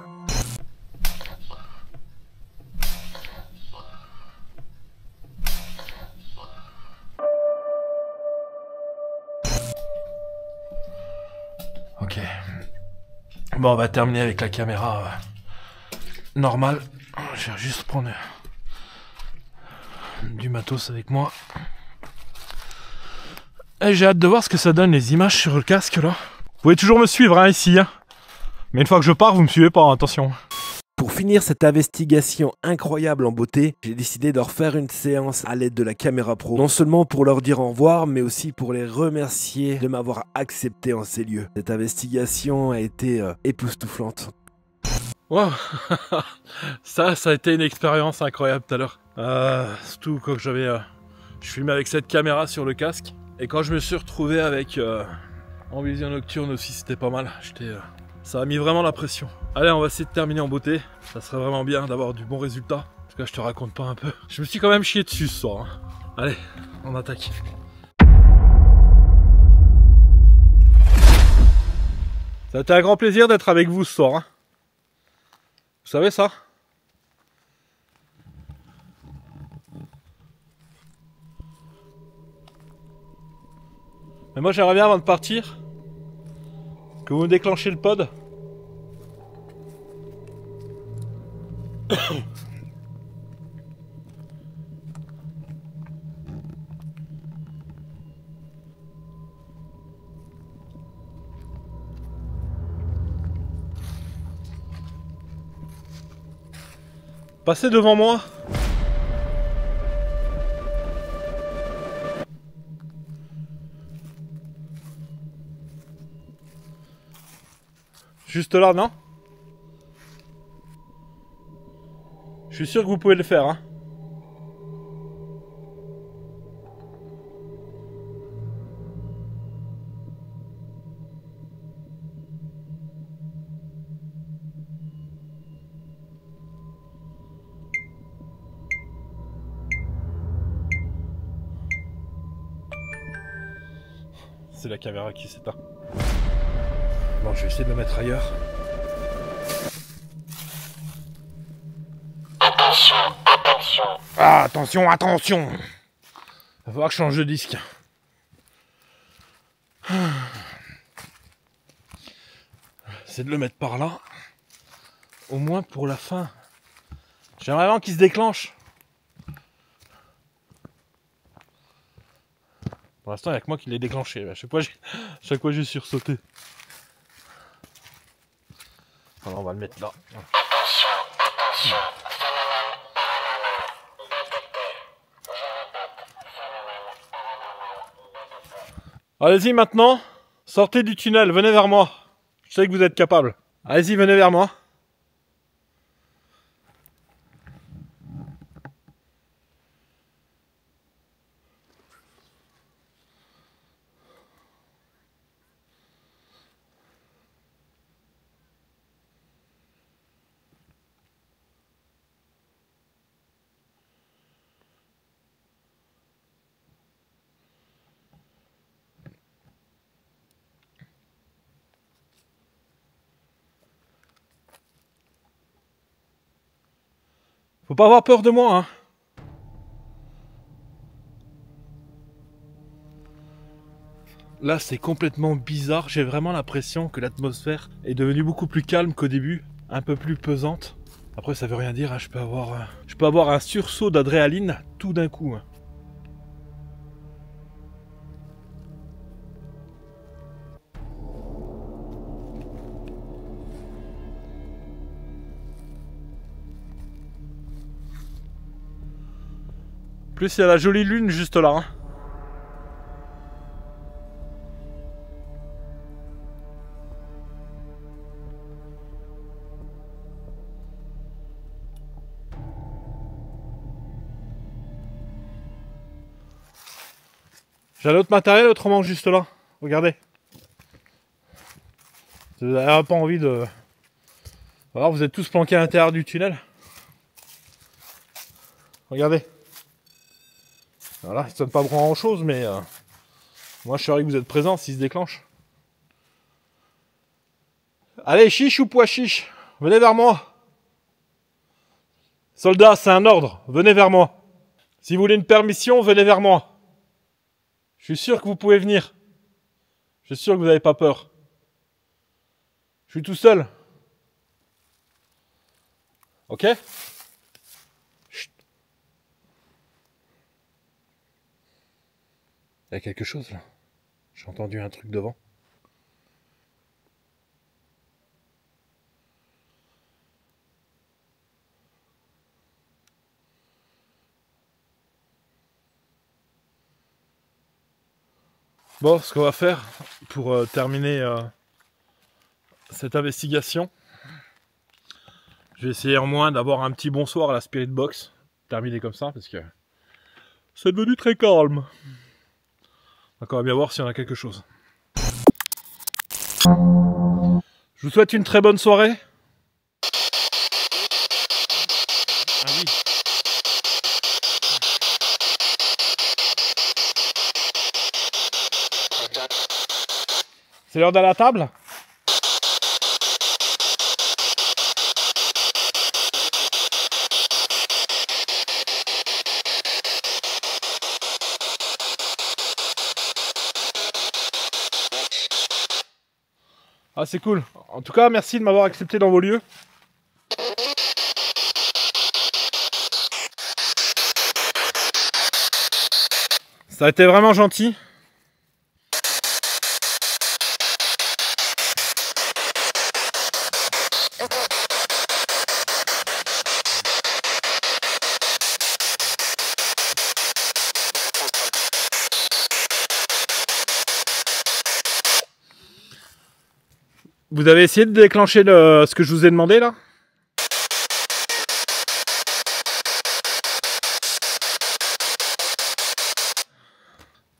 Ok. Bon, on va terminer avec la caméra normale. Je vais juste prendre du matos avec moi. Et j'ai hâte de voir ce que ça donne les images sur le casque là. Vous pouvez toujours me suivre hein, ici. Hein. Mais une fois que je pars, vous me suivez pas, hein, attention.
Pour finir cette investigation incroyable en beauté, j'ai décidé de refaire une séance à l'aide de la caméra pro. Non seulement pour leur dire au revoir, mais aussi pour les remercier de m'avoir accepté en ces lieux. Cette investigation a été époustouflante.
Wow. Ça a été une expérience incroyable tout à l'heure. Surtout quand je filmais avec cette caméra sur le casque. Et quand je me suis retrouvé avec en vision nocturne aussi, c'était pas mal. Ça a mis vraiment la pression. Allez, on va essayer de terminer en beauté. Ça serait vraiment bien d'avoir du bon résultat. En tout cas, je te raconte pas un peu. Je me suis quand même chié dessus ce soir. Hein. Allez, on attaque. Ça a été un grand plaisir d'être avec vous ce soir. Hein. Vous savez ça? Mais moi j'aimerais bien avant de partir que vous me déclenchez le pod. Passez devant moi. Juste là, non? Je suis sûr que vous pouvez le faire, hein. C'est la caméra qui s'éteint. Bon, je vais essayer de le mettre ailleurs.
Attention, attention.
Ah, attention, attention! Va falloir que je change de disque. C'est de le mettre par là. Au moins pour la fin. J'aimerais vraiment qu'il se déclenche. Pour l'instant, il n'y a que moi qui l'ai déclenché. Chaque fois, j'ai sursauté. Alors, on va le mettre là.
Attention, attention. Phénomène paranormal détecté. Je répète, phénomène paranormal détecté.
Allez-y maintenant. Sortez du tunnel, venez vers moi. Je sais que vous êtes capable. Allez-y, venez vers moi. Faut pas avoir peur de moi, hein. Là, c'est complètement bizarre. J'ai vraiment l'impression que l'atmosphère est devenue beaucoup plus calme qu'au début, un peu plus pesante. Après, ça veut rien dire, hein. Je peux avoir un sursaut d'adrénaline tout d'un coup. Hein. En plus, il y a la jolie lune juste là. Hein. J'ai un autre matériel autrement juste là. Regardez. Vous n'avez pas envie de... Alors vous êtes tous planqués à l'intérieur du tunnel. Regardez. Voilà, il ne sonne pas grand chose, mais moi je saurais que vous êtes présent s'il se déclenche. Allez, chiche ou pois chiche, venez vers moi. Soldat, c'est un ordre, venez vers moi. Si vous voulez une permission, venez vers moi. Je suis sûr que vous pouvez venir. Je suis sûr que vous n'avez pas peur. Je suis tout seul. Ok? Chut. Il y a quelque chose là. J'ai entendu un truc devant. Bon, ce qu'on va faire pour terminer cette investigation, je vais essayer au moins d'avoir un petit bonsoir à la Spirit Box, terminé comme ça, parce que c'est devenu très calme. Donc on va bien voir si on a quelque chose. Je vous souhaite une très bonne soirée. Ah oui. C'est l'heure d'aller à la table? Ah, c'est cool. En tout cas, merci de m'avoir accepté dans vos lieux. Ça a été vraiment gentil. Vous avez essayé de déclencher ce que je vous ai demandé là?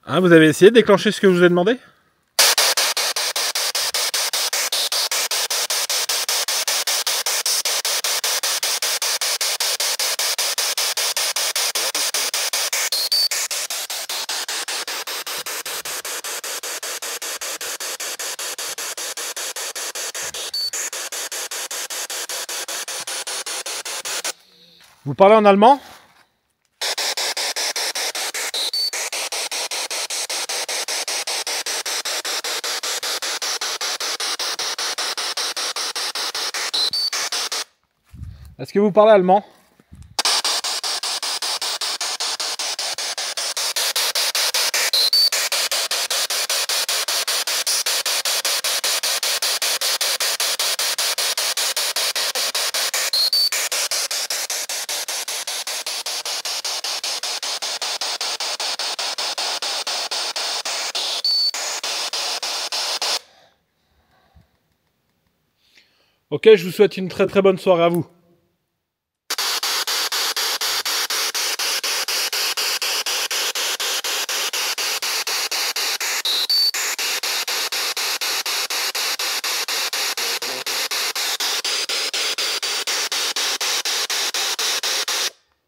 Hein, vous avez essayé de déclencher ce que je vous ai demandé? Vous parlez en allemand? Est-ce que vous parlez allemand? Ok, je vous souhaite une très très bonne soirée à vous.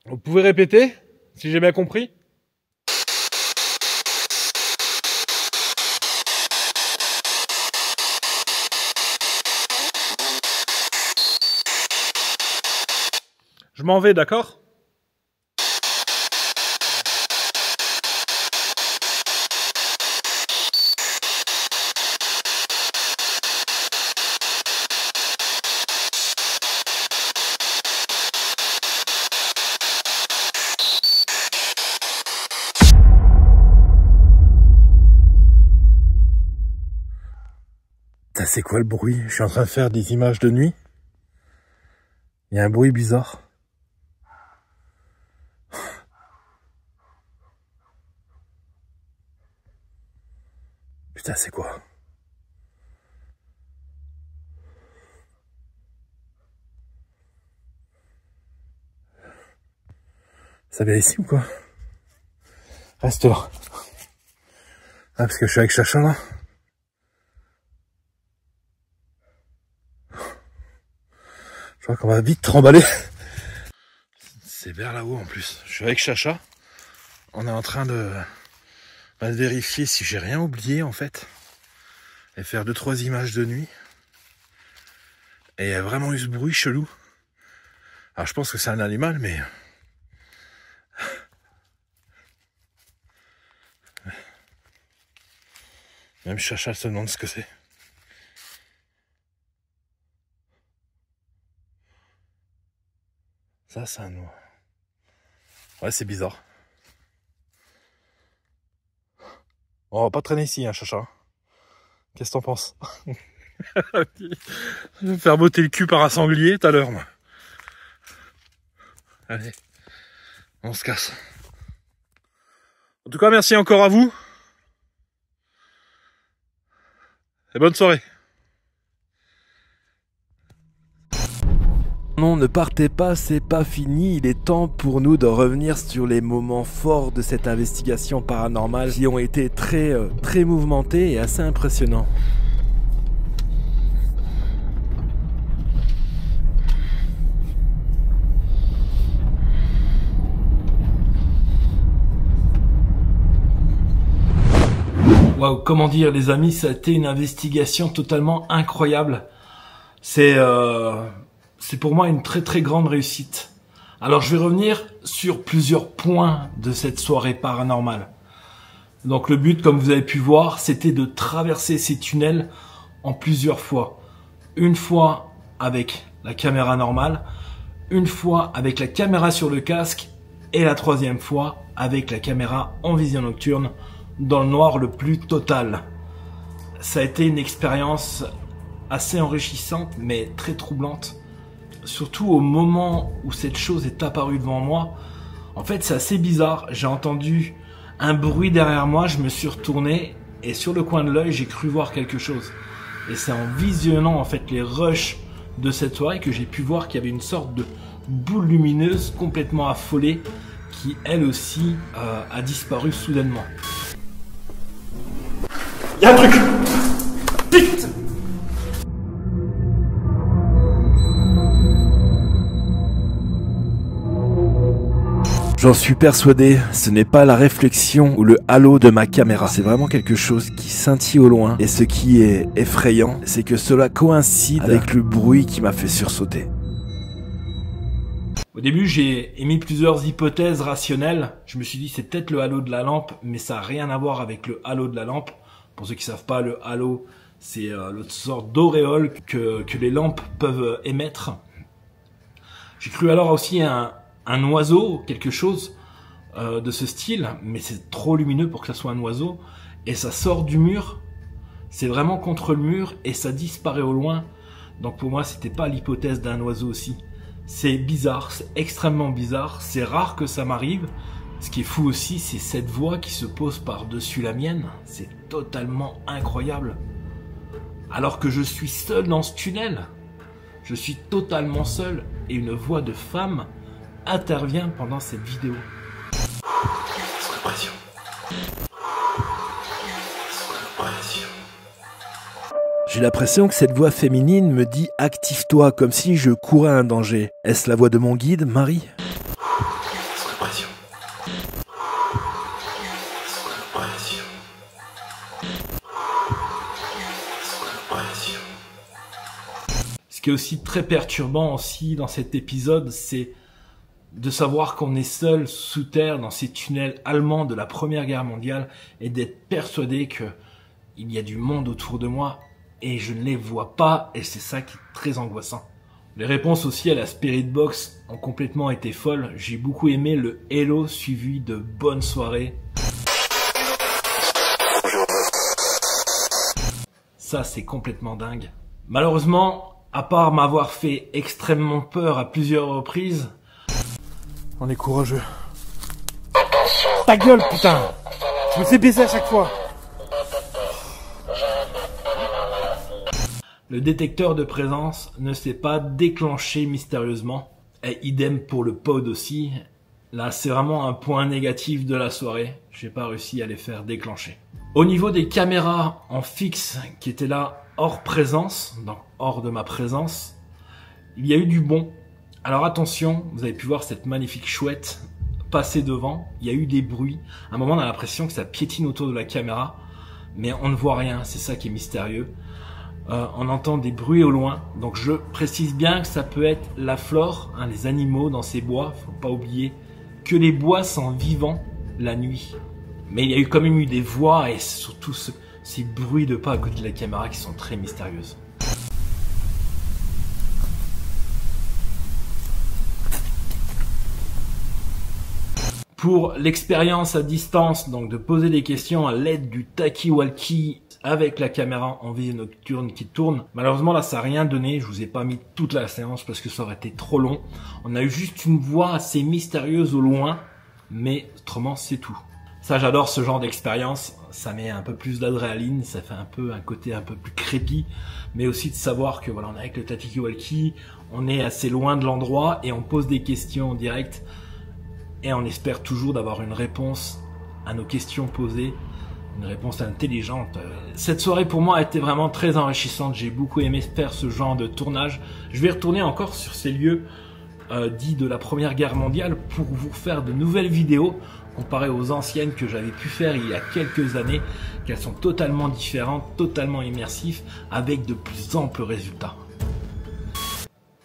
Vous pouvez répéter, si j'ai bien compris? Je m'en vais, d'accord? C'est quoi le bruit? Je suis en train de faire des images de nuit. Il y a un bruit bizarre. Putain, c'est quoi? Ça vient ici ou quoi? Reste là. Ah, parce que je suis avec Chacha là. Je crois qu'on va vite remballer. C'est vers là-haut en plus. Je suis avec Chacha. On est en train de vérifier si j'ai rien oublié en fait. Et faire 2-3 images de nuit. Et il y a vraiment eu ce bruit chelou. Alors je pense que c'est un animal, mais... Même Chacha se demande ce que c'est. Ça, c'est un oie. Ouais, c'est bizarre. On va pas traîner ici, hein, Chacha. Qu'est-ce que t'en penses? Je vais me faire botter le cul par un sanglier tout à l'heure, moi. Allez, on se casse. En tout cas, merci encore à vous. Et bonne soirée.
Non, ne partez pas, c'est pas fini. Il est temps pour nous de revenir sur les moments forts de cette investigation paranormale qui ont été très mouvementés et assez impressionnants. Waouh, comment dire les amis, ça a été une investigation totalement incroyable. C'est pour moi une très grande réussite. Alors je vais revenir sur plusieurs points de cette soirée paranormale. Donc le but, comme vous avez pu voir, c'était de traverser ces tunnels en plusieurs fois. Une fois avec la caméra normale, une fois avec la caméra sur le casque et la troisième fois avec la caméra en vision nocturne dans le noir le plus total. Ça a été une expérience assez enrichissante mais très troublante. Surtout au moment où cette chose est apparue devant moi. En fait, c'est assez bizarre. J'ai entendu un bruit derrière moi, je me suis retourné et sur le coin de l'œil, j'ai cru voir quelque chose. Et c'est en visionnant en fait les rushs de cette soirée que j'ai pu voir qu'il y avait une sorte de boule lumineuse complètement affolée qui elle aussi a disparu soudainement.
Il y a un truc! Vite!
J'en suis persuadé, ce n'est pas la réflexion ou le halo de ma caméra, c'est vraiment quelque chose qui scintille au loin. Et ce qui est effrayant, c'est que cela coïncide avec le bruit qui m'a fait sursauter. Au début, j'ai émis plusieurs hypothèses rationnelles. Je me suis dit c'est peut-être le halo de la lampe, mais ça n'a rien à voir avec le halo de la lampe. Pour ceux qui savent pas, le halo, c'est l'autre sorte d'auréole que les lampes peuvent émettre. J'ai cru alors aussi un oiseau, quelque chose de ce style, mais c'est trop lumineux pour que ça soit un oiseau. Et ça sort du mur, c'est vraiment contre le mur et ça disparaît au loin. Donc pour moi, c'était pas l'hypothèse d'un oiseau aussi. C'est bizarre, c'est extrêmement bizarre, c'est rare que ça m'arrive. Ce qui est fou aussi, c'est cette voix qui se pose par-dessus la mienne. C'est totalement incroyable. Alors que je suis seul dans ce tunnel. Je suis totalement seul et une voix de femme intervient pendant cette vidéo. Sous la pression. Sous la pression. J'ai l'impression que cette voix féminine me dit « Active-toi » comme si je courais un danger. Est-ce la voix de mon guide, Marie ? Sous la pression. Sous la pression. Sous la pression. Ce qui est aussi très perturbant aussi dans cet épisode, c'est de savoir qu'on est seul sous terre dans ces tunnels allemands de la Première Guerre mondiale et d'être persuadé que il y a du monde autour de moi et je ne les vois pas et c'est ça qui est très angoissant. Les réponses aussi à la Spirit Box ont complètement été folles. J'ai beaucoup aimé le hello suivi de bonne soirée. Ça c'est complètement dingue. Malheureusement, à part m'avoir fait extrêmement peur à plusieurs reprises,
On est courageux. Ta gueule, putain! Je me fais baiser à chaque fois.
le détecteur de présence ne s'est pas déclenché mystérieusement. Et idem pour le pod aussi. Là, c'est vraiment un point négatif de la soirée. J'ai pas réussi à les faire déclencher. Au niveau des caméras en fixe qui étaient là hors présence, donc hors de ma présence, il y a eu du bon. Alors attention, vous avez pu voir cette magnifique chouette
passer devant, il y a eu des bruits. À un moment, on a l'impression que ça piétine autour de la caméra, mais on ne voit rien, c'est ça qui est mystérieux. On entend des bruits au loin, donc je précise bien que ça peut être la flore, hein, les animaux dans ces bois. Faut pas oublier que les bois sont vivants la nuit. Mais il y a eu quand même eu des voix et surtout ces bruits de pas à côté de la caméra qui sont très mystérieuses. Pour l'expérience à distance, donc de poser des questions à l'aide du talkie-walkie avec la caméra en vision nocturne qui tourne. Malheureusement là ça n'a rien donné, je vous ai pas mis toute la séance parce que ça aurait été trop long. On a eu juste une voix assez mystérieuse au loin, mais autrement c'est tout. Ça j'adore ce genre d'expérience, ça met un peu plus d'adrénaline, ça fait un côté un peu plus crépi, mais aussi de savoir que voilà on est avec le talkie-walkie, on est assez loin de l'endroit et on pose des questions en direct et on espère toujours d'avoir une réponse à nos questions posées. Une réponse intelligente. Cette soirée pour moi a été vraiment très enrichissante. J'ai beaucoup aimé faire ce genre de tournage. Je vais retourner encore sur ces lieux dits de la Première Guerre mondiale pour vous faire de nouvelles vidéos comparées aux anciennes que j'avais pu faire il y a quelques années, qu'elles sont totalement différentes, totalement immersives, avec de plus amples résultats.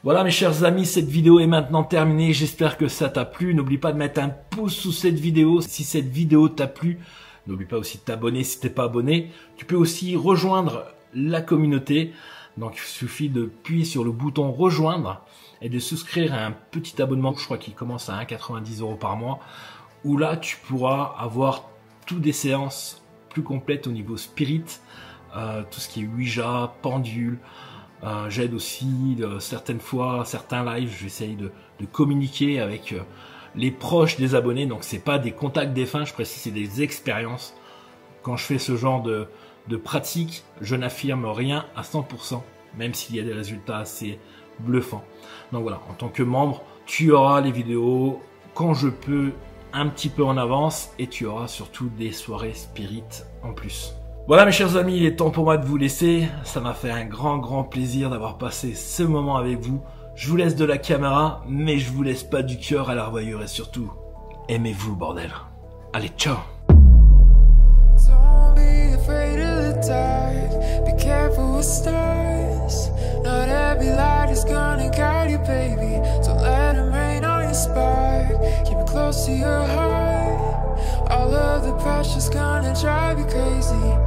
Voilà mes chers amis, cette vidéo est maintenant terminée. J'espère que ça t'a plu. N'oublie pas de mettre un pouce sous cette vidéo si cette vidéo t'a plu. N'oublie pas aussi de t'abonner si t'es pas abonné. Tu peux aussi rejoindre la communauté. Donc il suffit de appuyer sur le bouton rejoindre et de souscrire à un petit abonnement, je crois qu'il commence à 1,90 € par mois, où là tu pourras avoir toutes des séances plus complètes au niveau spirit, tout ce qui est Ouija, pendule. J'aide aussi certaines fois, certains lives, j'essaye de communiquer avec les proches des abonnés, donc c'est pas des contacts défunts, je précise, c'est des expériences. Quand je fais ce genre de pratique, je n'affirme rien à 100%, même s'il y a des résultats assez bluffants. Donc voilà, en tant que membre, tu auras les vidéos quand je peux, un petit peu en avance, et tu auras surtout des soirées spirit en plus. Voilà mes chers amis, il est temps pour moi de vous laisser. Ça m'a fait un grand plaisir d'avoir passé ce moment avec vous. Je vous laisse de la caméra, mais je vous laisse pas du cœur à la revoyure et surtout, aimez-vous bordel. Allez, ciao.
Don't be afraid of the dark. Be careful with stars. Not every light is gonna guide you, baby. So let them rain on your spark. Keep it close to your heart. All of the pressure's gonna drive you crazy.